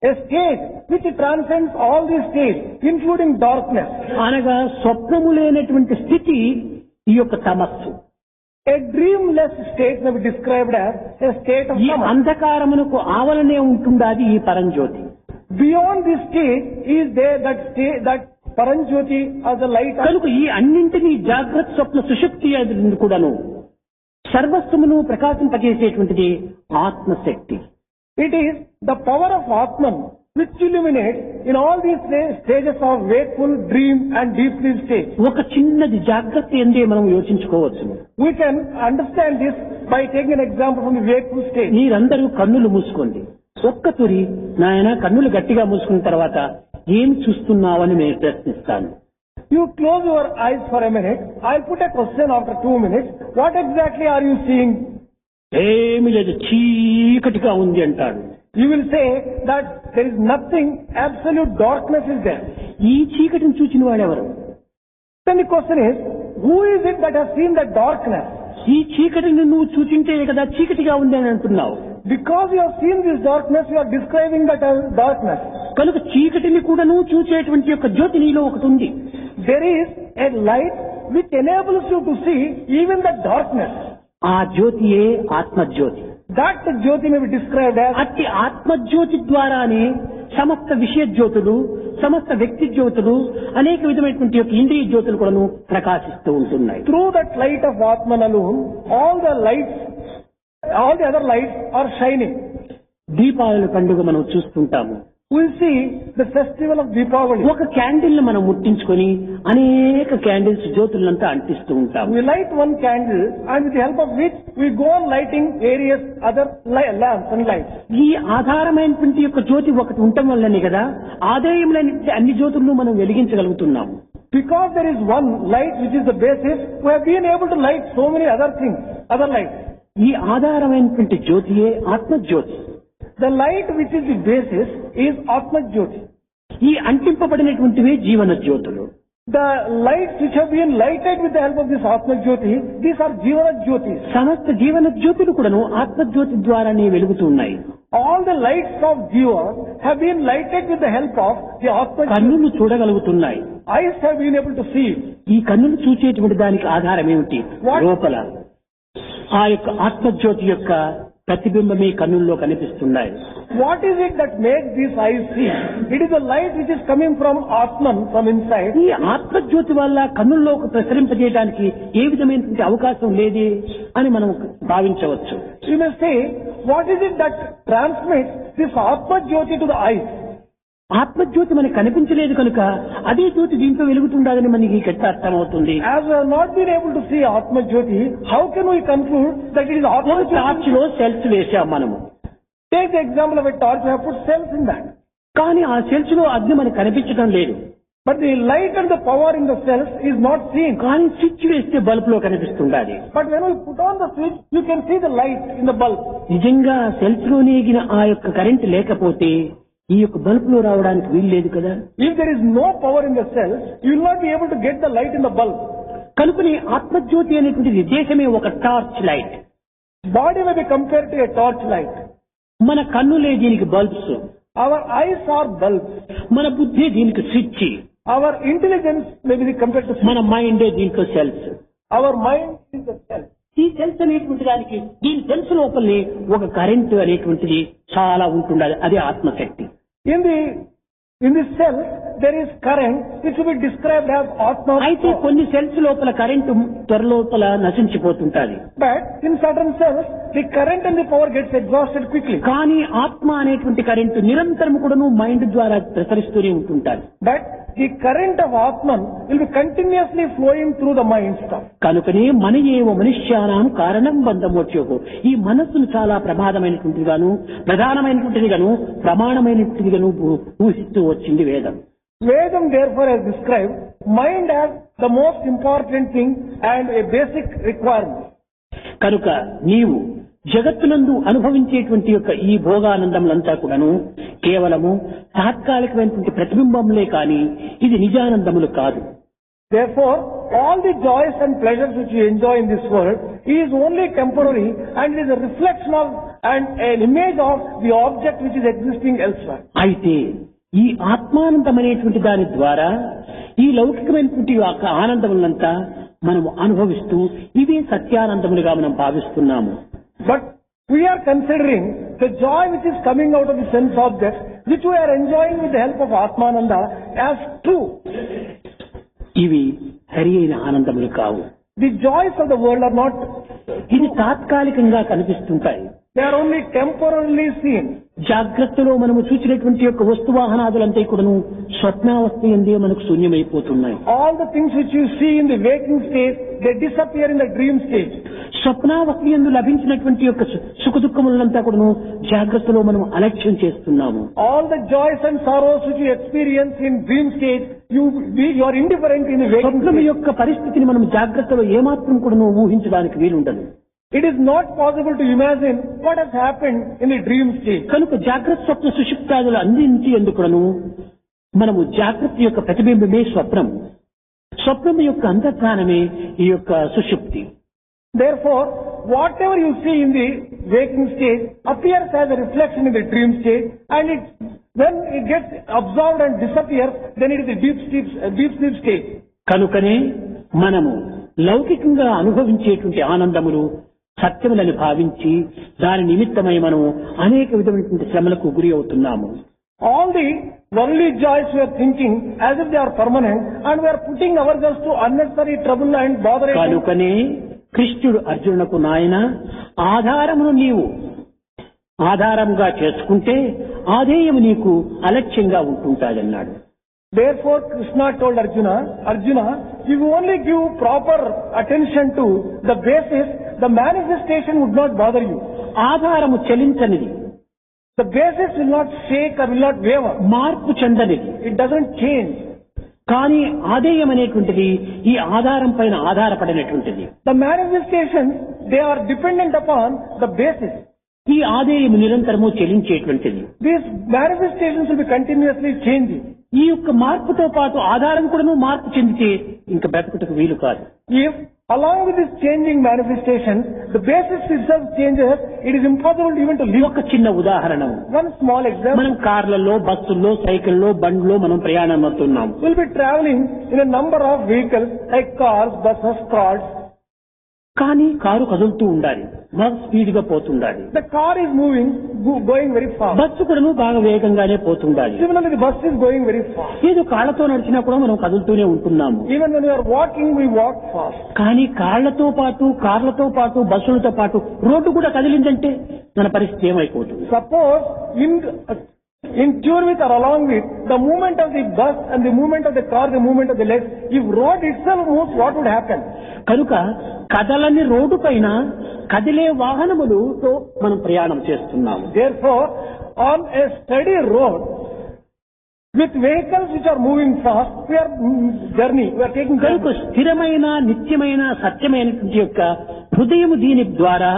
a state which transcends all these states, including darkness.
అనగా స్వప్నము లేనటువంటి స్థితి ఈ యొక్క తమస్సు.
A dreamless state may be described as a state of
ఈ
tamas.
అంధకారమునకు ఆవలనే ఉంటుండాది ఈ పరంజ్యోతి.
Beyond this state is there that Paranjyoti as a light.
కనుక ఈ అన్నింటినీ జాగ్రత్త స్వప్న సుషుప్తి కూడాను సర్వస్వమును ప్రకాశింపజేసేటువంటిది ఆత్మశక్తి.
It is the power of Atman which illuminates in all these stages of wakeful, dream and deep sleep stage.
ఒక చిన్నది జాగ్రత్త ఎందే మనం యోచించుకోవచ్చు.
We can understand this by taking an example from the wakeful stage.
మీరందరూ కన్నులు మూసుకోండి. ఒక్క తురి నాయన కన్నులు గట్టిగా మూసుకున్న తర్వాత ఏం చూస్తున్నావని నేను ప్రశ్నిస్తాను.
You close your eyes for a minute. I'll put a question after 2 minutes. What exactly are you seeing?
ఏమీ లేదు, చీకటిగా ఉంది అంటాడు.
You will say that there is nothing, absolute darkness is there.
ఈ చీకటిని చూచిన వాడెవరు?
Then the question is, who is it that has seen the darkness?
ఈ చీకటిని నువ్వు చూచింటే కదా చీకటిగా ఉంది అని అంటున్నావు.
Because you have seen this darkness, you are describing that as darkness.
కనుక చీకటిని కూడాను చూచేటువంటి యొక్క జ్యోతి నీలో ఒకటి ఉంది.
There is a light which enables you to see even the darkness.
ఆ జ్యోతియే ఆత్మజ్యోతి.
That Jyoti may be described as.
అట్టి ఆత్మజ్యోతి ద్వారానే సమస్త విషయ జ్యోతులు, సమస్త వ్యక్తి జ్యోతులు, అనేక విధమైనటువంటి యొక్క ఇంద్రియ జ్యోతులు కూడాను ప్రకాశిస్తూ ఉంటున్నాయి.
Through that light of Atman alone, all the other lights are shining.
Deepavali పండుగ మనం చూస్తుంటాము.
We see the festival of Deepavali.
ఒక క్యాండిల్ ని మనం ముట్టించుకొని అనేక క్యాండిల్స్ జ్యోతులంతా అంటిస్తూ ఉంటాము.
We light one candle and with the help of which we go on lighting various other lamps and lights.
ఈ ఆధారమైనటువంటి యొక్క జ్యోతి ఒకటి ఉండటం వల్లనే కదా ఆదాయములైన అన్ని జ్యోతులను మనం వెలిగించగలుగుతున్నాము.
Because there is one light which is the basis, we have been able to light so many other things, other lights.
ఈ ఆధారమైనటువంటి జ్యోతియే ఆత్మజ్యోతి.
The light which is the basis is Atma Jyoti.
ఈ అంటింపబడినటువంటివే జీవన జ్యోతులు.
The lights which have been lighted with the help of this Atma Jyoti, these are Jivana Jyotis.
సమస్త జీవన జ్యోతులు కూడాను ఆత్మజ్యోతి ద్వారానే వెలుగుతున్నాయి.
All the lights of Jiva have been lighted with the help of the Atma Jyoti.
కన్నులు చూడగలుగుతున్నాయి.
Eyes have been able to see.
ఈ కన్నులు చూచేటువంటి దానికి ఆధారం ఏమిటి? లోపల ఆ యొక్క ఆత్మజ్యోతి యొక్క ప్రతిబింబమే కన్నుల్లో కనిపిస్తున్నాయి.
What is it that makes these eyes see? It is the light which is coming from Atman, from inside.
ఈ ఆత్మజ్యోతి వల్ల కన్నుల్లోకి ప్రసరింపజేయడానికి ఏ విధమైనటువంటి అవకాశం లేదే అని మనం భావించవచ్చు.
You may say, what is it that transmits this Atma Jyoti to the eyes?
ఆత్మజ్యోతి మనకు కనిపించలేదు కనుక అదే జ్యోతి దీంట్లో వెలుగుతుండదని మనకి ఎట్లా అర్థమవుతుంది?
As we have not been able to see Atma Jyoti, how can we conclude that it is Atma Jyoti?
Torch లో cells వేసాం మనము.
Take the example of a torch, we have put cells in that.
కానీ ఆ cells లో అగ్ని మనకు కనిపించడం లేదు.
But the light and the power in the cells is not seen.
కానీ స్విచ్ వేస్తే బల్బ్ లో కనిపిస్తుండాలి.
But when we put on the switch, you can see the light in the bulb.
నిజంగా సెల్స్ లో నేగిన ఆ యొక్క కరెంట్ లేకపోతే ఈ యొక్క బల్బ్ లో రావడానికి వీలు లేదు కదా.
If there is no power in the cells, you will not be able to get the light in the bulb.
కనుకనే ఆత్మజ్యోతి అనేటువంటిది దేశమే ఒక torch light.
Body may be compared to a torch light.
మన కన్నులే దీనికి bulbs,
Our eyes are bulbs.
మన బుద్ధి దీనికి switch,
Our intelligence may be compared to
మన మైండే దీంట్లో cells.
our mind is the self.
ఈ సెల్స్ అనేటువంటి దానికి దీని సెల్స్ లోపలనే ఒక కరెంటు అనేటువంటిది చాలా ఉంటుండాలి, అదే ఆత్మశక్తి.
In the cell, there is current which will be described as Atma.
అయితే కొన్ని సెల్స్ లోపల current త్వరలోపల నశించిపోతుంటాది.
But in certain cells, the current and the power gets exhausted quickly.
కానీ ఆత్మ అనేటువంటి కరెంటు నిరంతరం కూడాను మైండ్ ద్వారా ప్రసరిస్తూనే ఉంటుంటారు.
But the current of Atman will be continuously flowing through the mind stuff.
కనుకనే మన ఏవ మనుష్యానాం కారణం బంధమోచ్యోకు, ఈ మనస్సును చాలా ప్రమాదమైనటువంటిదిగాను ప్రధానమైనటువంటిదిగాను ప్రమాణమైనటువంటిదిగాను ఊహిస్తూ వచ్చింది వేదం.
Vedam therefore has described mind as the most important thing and a basic requirement.
కనుక నీవు జగత్తునందు అనుభవించేటువంటి యొక్క ఈ భోగానందములంతా కూడాను కేవలము తాత్కాలికమైనటువంటి ప్రతిబింబంలే కాని ఇది నిజానందములు కాదు.
Therefore, all the joys and pleasures which you enjoy in this world is only temporary and it is a reflection of and an image of the object which is existing elsewhere.
అయితే ఈ ఆత్మానందం అనేటువంటి దాని ద్వారా ఈ లౌకికమైనటువంటి యొక్క ఆనందములంతా మనము అనుభవిస్తూ ఇవే సత్యానందములుగా మనం భావిస్తున్నాము.
But we are considering the joy which is coming out of the sense objects which we are enjoying with the help of Atmananda as true.
ఇవి సరి అయిన ఆనందములు కావు.
The joys of the world are not,
ఇది తాత్కాలికంగా కనిపిస్తుంటాయి.
they are only temporarily seen.
జాగ్రత్తలో మనము చూసినటువంటి యొక్క వస్తువాహనాదులంతా కూడాను స్వప్నావస్థ ఎందే మనకు శూన్యమైపోతున్నాయి.
All the things which you see in the waking state, they disappear in the dream state.
స్వప్నావస్థ యందు లభించినటువంటి యొక్క సుఖ దుఃఖములంతా కూడాను జాగ్రత్తలో మనం అలక్ష్యం చేస్తున్నాము.
All the joys and sorrows which you experience in dream state, you are indifferent in the waking
స్వప్నం
state.
యొక్క పరిస్థితిని మనం జాగ్రత్తలో ఏమాత్రం కూడాను ఊహించడానికి వీలుండదు.
It is not possible to imagine what has happened in the dream state.
కనుక జాగ్రత్త స్వప్న సుషుప్తాదులు అందించి ఎందుకును మనము జాగ్రత్త యొక్క ప్రతిబింబమే స్వప్నం, స్వప్నం యొక్క అంతఃస్థానమే ఈ యొక్క సుషుప్తి.
Therefore, whatever you see in the waking state appears as a reflection in the dream state, and when it gets absorbed and disappears, then it is the deep sleep state.
కనుకనే మనము లౌకికంగా అనుభవించేటువంటి ఆనందములు సత్యములని భావించి దాని నిమిత్తమై మనము అనేక విధమైనటువంటి శ్రమలకు గురి అవుతున్నాము.
All the worldly joys we are thinking as if they are permanent, and we are putting ourselves to unnecessary trouble and bother.
కనుకనే కృష్ణుడు అర్జునునకు నాయన ఆధారమును నీవు ఆధారముగా చేసుకుంటే ఆధేయము నీకు అలక్ష్యంగా ఉంటుంటాదన్నాడు.
Therefore, Krishna told Arjuna, if you only give proper attention to the basis, the manifestation would not bother you.
ఆధారము చలించనిది,
The basis will not shake or will not waver.
మార్పు చెందనిది.
It doesn't change.
కానీ ఆధేయం అనేటువంటిది ఈ ఆధారం పైన ఆధారపడినటువంటిది.
The manifestations, they are dependent upon the basis.
ఈ ఆధేయము నిరంతరము చెలించేటువంటిది.
These manifestations will be continuously changing.
ఈ యొక్క మార్పుతో పాటు ఆధారం కూడాను మార్పు చెందితే ఇంకా బ్రతుకుటకు వీలు కాదు.
If along with this changing manifestation, the basis itself changes, it is impossible even to live.
ఒక చిన్న ఉదాహరణ,
One small example.
మనం కార్లలో, బస్సుల్లో, సైకిల్లో, బండ్లో మనం ప్రయాణం అవుతున్నాం.
We'll be traveling in a number of vehicles like cars, buses, carts.
కానీ కారు కదులుతూ ఉండాలి, బాగా స్పీడ్ గా పోతుండాలి.
The car is moving, going very fast.
Bus కూడాను బాగా వేగంగానే పోతుండాలి.
Similarly, the bus is going very fast.
ఏదో కాళ్లతో నడిచినా కూడా మనం కదులుతూనే ఉంటున్నాము.
Even when we are walking, we walk fast.
కానీ కాళ్లతో పాటు, కార్లతో పాటు, బస్సులతో పాటు రోడ్డు కూడా కదిలిందంటే మన పరిస్థితి ఏమైపోతుంది?
Suppose in tune with or along with the movement of the bus and the movement of the car, the movement of the legs, if road itself moves, what would happen?
కనుక కదలని road పైన కదిలే వాహనములతో మనం ప్రయాణం చేస్తున్నాము.
Therefore, on a steady road with vehicles which are moving fast, we are taking
కనుక
journey.
స్థిరమైన, నిత్యమైన, సత్యమైనటువంటి యొక్క హృదయము దీని ద్వారా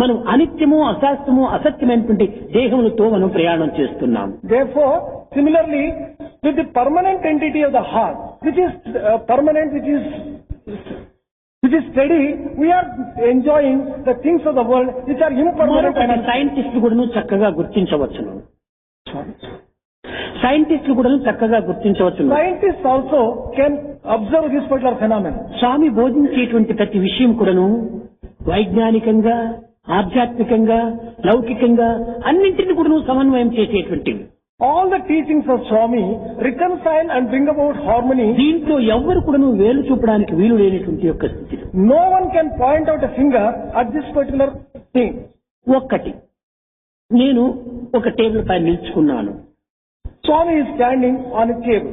మనం అనిత్యము, అశాస్త్రము, అసత్యమైనటువంటి దేహములతో మనం ప్రయాణం చేస్తున్నాము.
Therefore, similarly, with the permanent entity of the heart, which is permanent, which is which is steady, we are enjoying the things of the world which are impermanent and
సైంటిస్టులు కూడా చక్కగా గుర్తించవచ్చును. సైంటిస్టులు కూడా చక్కగా గుర్తించవచ్చును.
scientists also can observe this particular phenomenon.
స్వామి బోధించేటువంటి ప్రతి విషయం కూడాను వైజ్ఞానికంగా, ఆధ్యాత్మికంగా, లౌకికంగా అన్నింటిని కూడా సమన్వయం చేసేటువంటివి.
All the teachings of Swami reconcile and bring about harmony.
దీంట్లో ఎవ్వరు కూడా వేలు చూపడానికి వీలు లేనటువంటి యొక్క స్థితి.
No one can point out a finger at this particular thing.
ఒక్కటి, నేను ఒక టేబుల్ పైన నిల్చుకున్నాను.
Swami is standing on a table.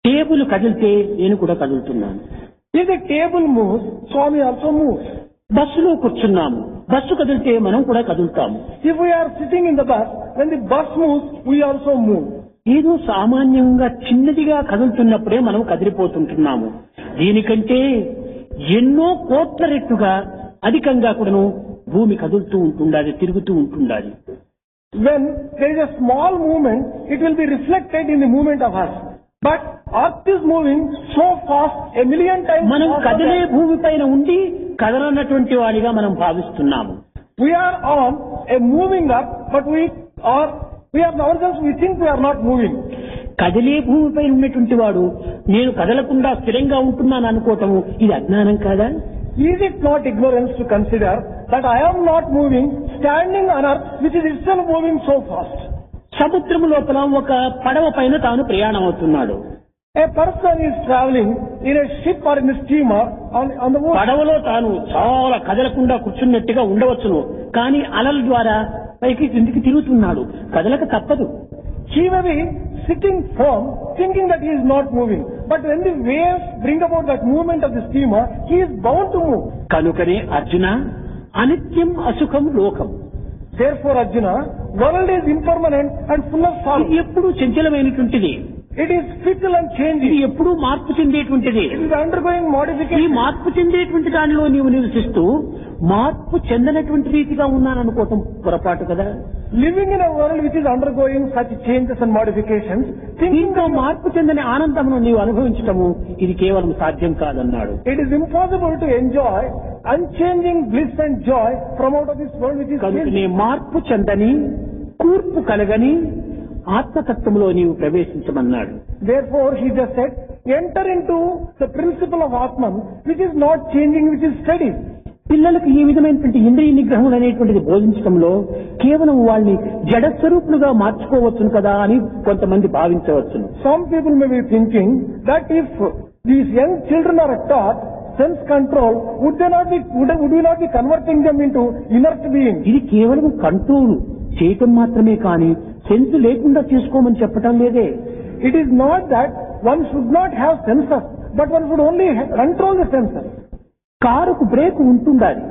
Table కదిలితే నేను కూడా కదులుతున్నాను.
If the table moves, Swami also moves.
బస్సులో కూర్చున్నాము, బస్సు కదిలితే మనం కూడా కదులుతాము.
If we are sitting in the bus, when the bus moves, we also move.
ఏదో సామాన్యంగా చిన్నదిగా కదులుతున్నప్పుడే మనం కదిలిపోతుంటున్నాము. దీనికంటే ఎన్నో కోట్ల రెట్టుగా అధికంగా కూడాను భూమి కదులుతూ ఉంటుండాలి, తిరుగుతూ ఉంటుండాలి.
When there is a small movement, it will be reflected in the movement of us. But earth is moving so fast, a million times
మనం
faster
కదిలే
than-
భూమి పైన ఉండి కదలనటువంటి వాడిగా మనం భావిస్తున్నాము.
We are on a moving up, but we are ourselves, we think we are not moving.
కదిలే భూమిపై ఉన్నటువంటి వాడు నేను కదలకుండా స్థిరంగా ఉంటున్నాను అనుకోవటము ఇది అజ్ఞానం కాదా?
Is it not ignorance to consider that I am not moving, standing on earth, which is itself moving so fast?
సముద్రము లోపల ఒక పడవ పైన తాను ప్రయాణం అవుతున్నాడు.
A person is traveling in a ship or in a steamer on the ocean.
పడవలో తాను చాలా కదలకుండా కూర్చున్నట్టుగా ఉండవచ్చును, కానీ అలల ద్వారా పైకి కిందికి తిరుగుతున్నాడు. కదలక తప్పదు.
He may be sitting firm, thinking that he is not moving. But when the waves bring about that movement of the steamer, he is bound to move.
కనుకనే అర్జున, అనిత్యం అసుఖం లోకం.
Therefore, Arjuna, world is impermanent and full of sorrow.
ఇది ఎప్పుడూ చంచలమైనటువంటిది.
It is fickle and
ఇది
changing.
ఎప్పుడూ మార్పు చెందేటువంటిది.
It is undergoing
ఈ
modification.
మార్పు చెందేటువంటి దానిలో నీవు నివసిస్తూ మార్పు చెందనటువంటి రీతిగా ఉన్నాననుకోవటం పొరపాటు కదా.
Living in a world which is undergoing such changes and modifications, thinking
దీంట్లో మార్పు చెందని ఆనందమును నీవు అనుభవించటము ఇది కేవలం సాధ్యం కాదన్నాడు.
it is impossible to enjoy unchanging bliss and joy from out of this world which is
కనుకనే
changing.
మార్పు చెందని కూర్పు కలగని ఆత్మతత్వంలో నీవు ప్రవేశించమన్నాడు.
Therefore, he just said, enter into the principle of Atman, which is not changing, which is steady.
పిల్లలకు ఈ విధమైనటువంటి ఇంద్రియ నిగ్రహములు అనేటువంటిది బోధించడంలో కేవలం వాళ్ళని జడస్వరూపులుగా మార్చుకోవచ్చును కదా అని కొంతమంది భావించవచ్చును.
Some people may be thinking that if these young children are taught sense control, would we not be converting them into inert beings?
ఇది కేవలం కంట్రోల్ చేయటం మాత్రమే కానీ సెన్స్ లేకుండా చేసుకోమని చెప్పటం లేదే.
It is not that one should not have senses, but one should only control the senses.
కారుకు బ్రేక్ ఉంటుండాలి,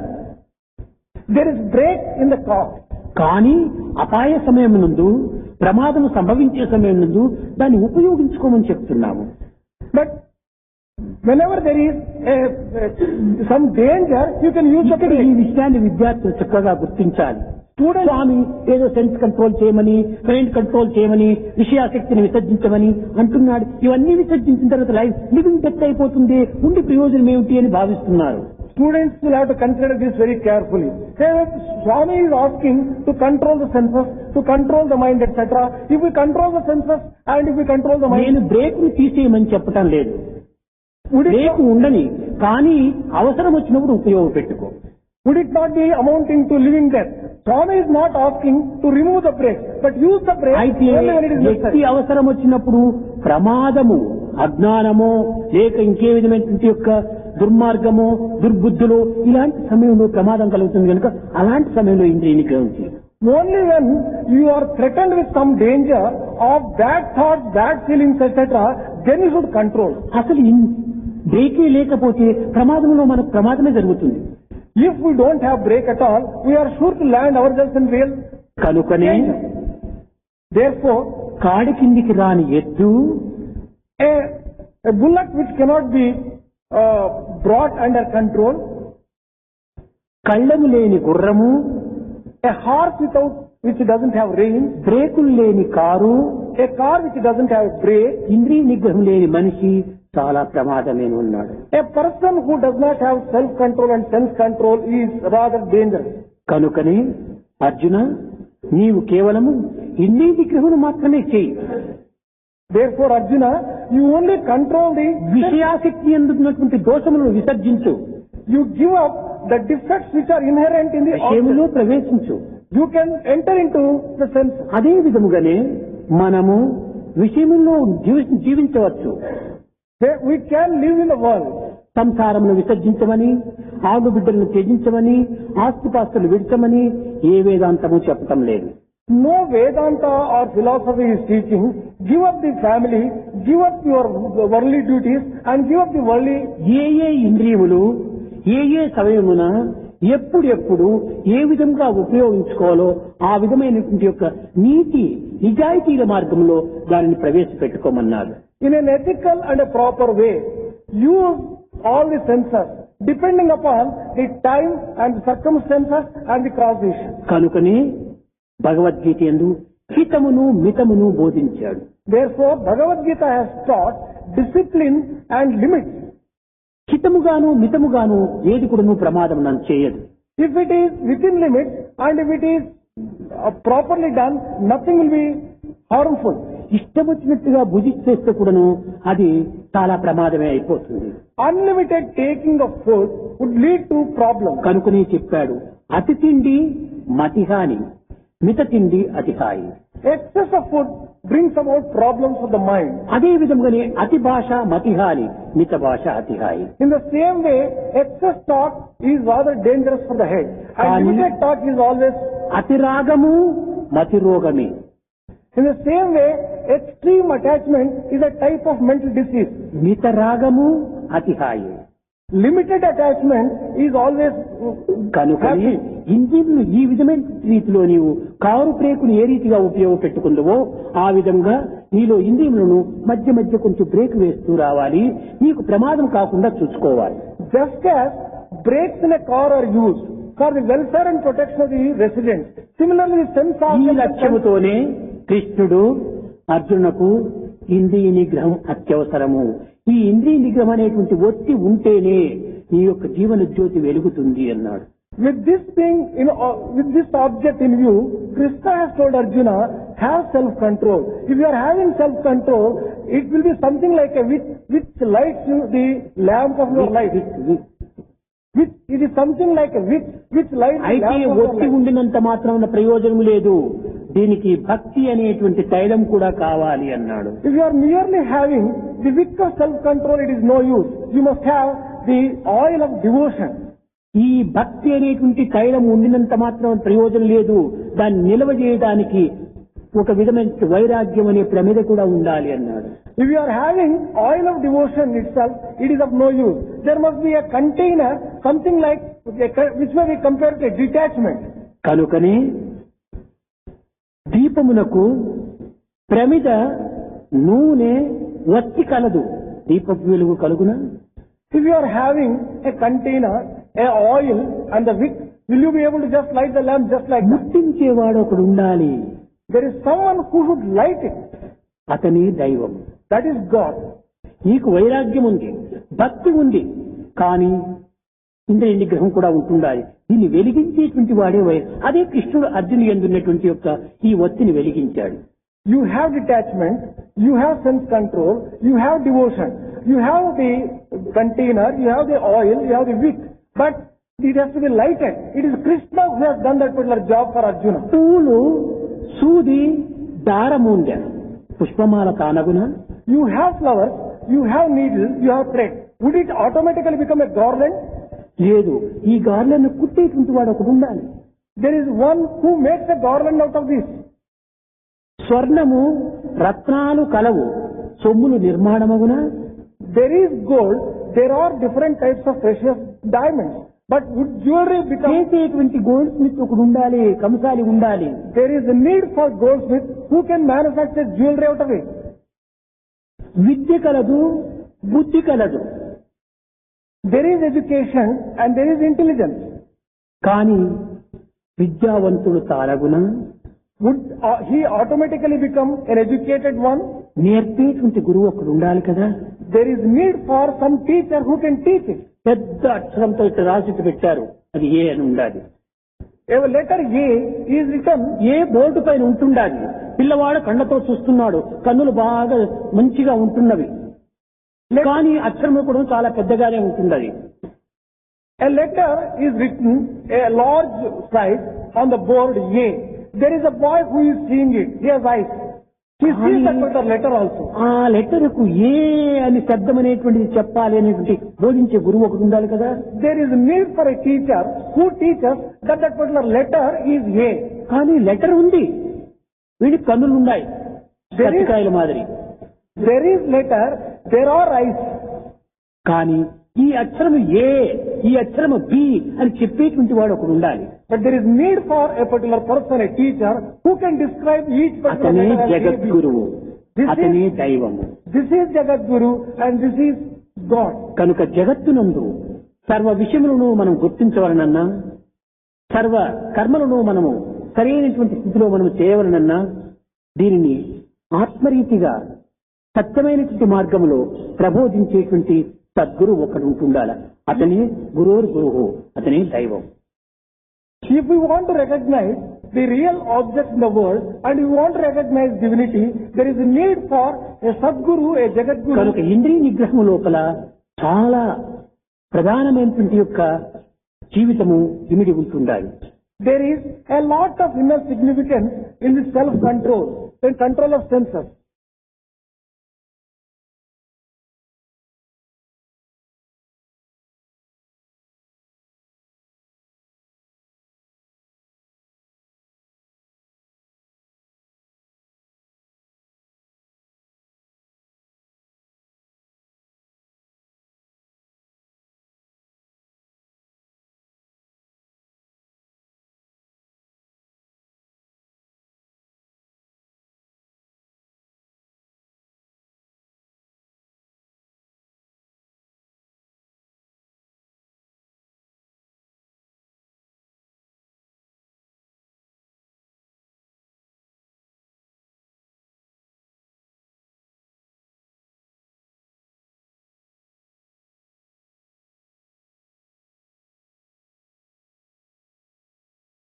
There is brake in the car.
కానీ అపాయ సమయం నందు, ప్రమాదం సంభవించే సమయం నందు దాన్ని ఉపయోగించుకోమని చెప్తున్నాము.
But whenever there is some danger, you can use the
ఇక్కడ ఈ
brake.
విషయాన్ని విద్యార్థులు చక్కగా గుర్తించాలి.
Students,
స్వామి ఏదో సెన్స్ కంట్రోల్ చేయమని, మైండ్ కంట్రోల్ చేయమని, విషయాశక్తిని విసర్జించమని అంటున్నాడు. ఇవన్నీ విసర్జించిన తర్వాత లైఫ్ లివింగ్ డెత్ అయిపోతుంది, ఉండి ప్రయోజనం ఏమిటి అని భావిస్తున్నారు.
students will have to consider this very carefully. Say that Swami is asking to control the senses, to control the mind, etc. If we control the senses and if we control the mind,
నేను break ని తీసేయమని చెప్పటం లేదు.
would it
break ఉండని, కానీ అవసరం వచ్చినప్పుడు ఉపయోగపెట్టుకో.
Would it not be amounting to living death? Swami is not asking to remove the brake, but use the brake
అయితే
only when it is
వ్యక్తి
necessary.
అవసరం వచ్చినప్పుడు ప్రమాదము, అజ్ఞానమో లేక ఇంకే విధమైనటువంటి యొక్క దుర్మార్గమో, దుర్బుద్ధులు ఇలాంటి సమయంలో ప్రమాదం కలుగుతుంది కనుక అలాంటి సమయంలో ఇంద్రియ నిగ్రహం చేయాలి.
Only when you are threatened with some danger of bad thoughts, bad feelings, etc., then you should control.
అసలు బ్రేకే లేకపోతే ప్రమాదంలో మనకు ప్రమాదమే జరుగుతుంది.
If we don't have brake at all, we are sure to land ourselves in real
కనుకనే
danger. Therefore,
కాడి కిందికి రాని ఎద్దు,
a bullock which cannot be brought under control,
కళ్ళము లేని గుర్రము,
a horse which doesn't have reins,
బ్రేకులు లేని car,
a car which doesn't have brake,
ఇంద్రియ నిగ్రహం లేని మనిషి చాలా ప్రమాదమే ఉన్నాడు.
A person who does not have self-control and sense control is rather dangerous.
కనుకనే అర్జున, నీవు కేవలము ఇంద్రియ నిగ్రహం మాత్రమే చేయి.
Therefore, Arjuna, you only control the
విషయాసక్తి ఎందుకున్నటువంటి దోషములను విసర్జించు.
You give up the defects which are inherent in the
విషయములో
object.
ప్రవేశించు.
You can enter into the sense.
అదే విధముగానే మనము విషయములో జీవించవచ్చు.
We can live in the world.
సంసారమును విసర్జించమని, ఆడు బిడ్డలను త్యజించమని, ఆస్తిపాస్తులు విడిచమని ఏ వేదాంతము చెప్పటం లేదు.
No Vedanta or philosophy is teaching, give up the family, give up your worldly duties and give up the worldly.
ఏ ఇంద్రియములు ఏ సమయమున ఎప్పుడు ఏ విధంగా ఉపయోగించుకోవాలో ఆ విధమైనటువంటి యొక్క నీతి నిజాయితీల మార్గంలో దానిని ప్రవేశపెట్టుకోమన్నారు.
In an ethical and a proper way, use all the senses depending upon the time and the circumstances and the causation.
కనుకనే భగవద్గీత యందు హితమును మితమును బోధించాడు.
Therefore, Bhagavad Gita has taught discipline and limits.
హితముగాను మితముగాను ఏది కూడాను ప్రమాదం నన్ను చేయదు.
If it is within limits and if it is properly done, nothing will be harmful.
ఇష్టం వచ్చినట్టుగా భుజిస్తే కూడాను అది చాలా ప్రమాదమే అయిపోతుంది.
Unlimited taking of food would lead to problems.
కనుకనే చెప్పాడు, అతి తిండి మతిహాని, మిత తిండి అతిహాయి.
Excess of food brings about problems for the mind.
అదే విధంగానే అతి భాష మతిహాని, మిత భాష అతిహాయి.
In the same way, excess talk is rather dangerous for the head. And
Kani-
limited talk is always.
అతి రాగము మతి రోగమే.
In the same way, extreme attachment is a type of mental disease.
మిత రాగము అతిహాయి.
Limited attachment is always
కనుకనే
happy.
ఇంజిన్లు ఈ విధమైన రీతిలో నీవు కారు బ్రేకును ఏ రీతిగా ఉపయోగపెట్టుకుందో ఆ విధంగా నీలో ఇంద్రియములను మధ్య మధ్య కొంచెం బ్రేక్ వేస్తూ రావాలి. నీకు ప్రమాదం కాకుండా చూసుకోవాలి.
Just as brakes in a car are used for the welfare and protection of the residents, similarly the sense
ఈ
organs.
లక్ష్యముతోనే కృష్ణుడు అర్జునుకు ఇంద్రియ నిగ్రహం అత్యవసరము. ఈ ఇంద్రియ నిగ్రహం అనేటువంటి ఒత్తి ఉంటేనే నీ యొక్క జీవన జ్యోతి వెలుగుతుంది అన్నాడు.
With this thing, with this object in view, Krishna has told Arjuna, have self-control. If you are having self-control, it will be something like a which lights you the lamp of your life. It is something like a which lights the
అయితే
lamp of your
ఒత్తి
life.
ఉండినంత మాత్రం ప్రయోజనం లేదు. దీనికి భక్తి అనేటువంటి తైలం కూడా కావాలి అన్నాడు.
If you are merely having the wick of self-control, it is no use. You must have the oil of devotion.
ఈ భక్తి అనేటువంటి తైలం ఉండినంత మాత్రం ప్రయోజనం లేదు. దాన్ని నిల్వ చేయడానికి ఒక విధమైన వైరాగ్యం అనే ప్రమిద కూడా ఉండాలి అన్నాడు.
If you are having oil of devotion itself, it is of no use. There must be a container, something like which may be compared to a detachment.
కనుకనే దీపమునకు ప్రమిద నూనె వత్తి కలదు, దీపపు వెలుగు కలుగునా?
If you are having a container, a oil and the wick, will you be able to just light the lamp just like that?
ముట్టించేవాడు ఒకడు ఉండాలి.
There is someone who should light it.
అతని దైవం.
That is God.
నీకు వైరాగ్యం ఉంది, భక్తి ఉంది, కానీ ఇంద్రియ నిగ్రహం కూడా ఉంటుండాలి. దీన్ని వెలిగించేటువంటి వాడే అదే కృష్ణుడు అర్జును యందున్నటువంటి యొక్క ఈ ఒత్తిని వెలిగించాడు.
You have detachment, you have sense control, you have devotion, you have the container, you have the oil, you have the wick, but it has to be lighted. It is Krishna who has done that particular job for Arjuna.
పూలు సూది దారముండ పుష్పమాల తానగున.
You have flowers, you have needle, you have thread. Would it automatically become a garland?
లేదు, ఈ గార్లను కుట్టేటువంటి వాడు ఒకడు ఉండాలి.
There is one who makes a garland out of this.
స్వర్ణము రత్నాలు కలవు, సొమ్ములు నిర్మాణమగున.
There is gold, there are different types of precious diamonds. But would jewelry become...
చేసేటువంటి gold Smith ఒకడు ఉండాలి, కంసాలి ఉండాలి.
There is a need for goldsmith who can manufacture jewelry out of it.
విద్య కలదు, బుద్ధి కలదు,
There is education and there is intelligence.
కానీ విద్యావంతుడు తారగున.
Would he automatically become an educated one?
నేర్పేటువంటి గురువు ఒకడు ఉండాలి కదా.
There is need for some teacher who can teach it.
పెద్ద అక్షరంతో ఇట్లా రాసి పెట్టారు, అది ఏ అని ఉండాలి.
A letter A is written.
A board పైన ఉంటుండాలి. పిల్లవాడు కళ్ళతో చూస్తున్నాడు, కన్నులు బాగా మంచిగా ఉంటున్నవి, కానీ అక్షరం కూడా చాలా పెద్దగానే ఉంటున్నది.
A letter is written a large size on the board A. There is a boy who is seeing it. He has eyes. He sees that particular letter also.
ఆ లెటర్కు ఏ అని శబ్దం అనేటువంటిది చెప్పాలి అనేటువంటి బోధించే గురువు ఒకటి ఉండాలి కదా.
There is a need for a teacher who teaches that particular letter is A.
కానీ లెటర్ ఉంది, వీడికి కన్నులు ఉన్నాయి కత్తికాయల మాదిరి.
There is letter, there are eyes.
కానీ ఈ అక్షరము ఏ, ఈ అక్షరము బి అని చెప్పేటువంటి వాడు ఒకడు ఉండాలి.
But there is need for a particular person, a teacher, who can describe each particular
అతనే
letter as A, B.
జగద్గురువు, అతనే దైవము.
This is Jagadguru and this is God.
కనుక జగత్తునందు సర్వ విషయములను మనం గుర్తించవలనన్నా, సర్వ కర్మలను మనము సరైనటువంటి స్థితిలో మనం చేయవలనన్నా, దీనిని ఆత్మరీతిగా సత్యమైనటువంటి మార్గంలో ప్రబోధించేటువంటి సద్గురు ఒకడు ఉంటుండాల. అతనే గురువు గురువు, అతనే దైవం.
If we want to recognize the real object in the world and we want to recognize divinity, there is a need for a Sadguru, a Jagadguru.
కనుక ఇంద్రియ నిగ్రహం లోపల చాలా ప్రధానమైనటువంటి యొక్క జీవితము ఇమిడి ఉంటుండాలి.
There is a lot of inner significance in the self-control, in control of senses.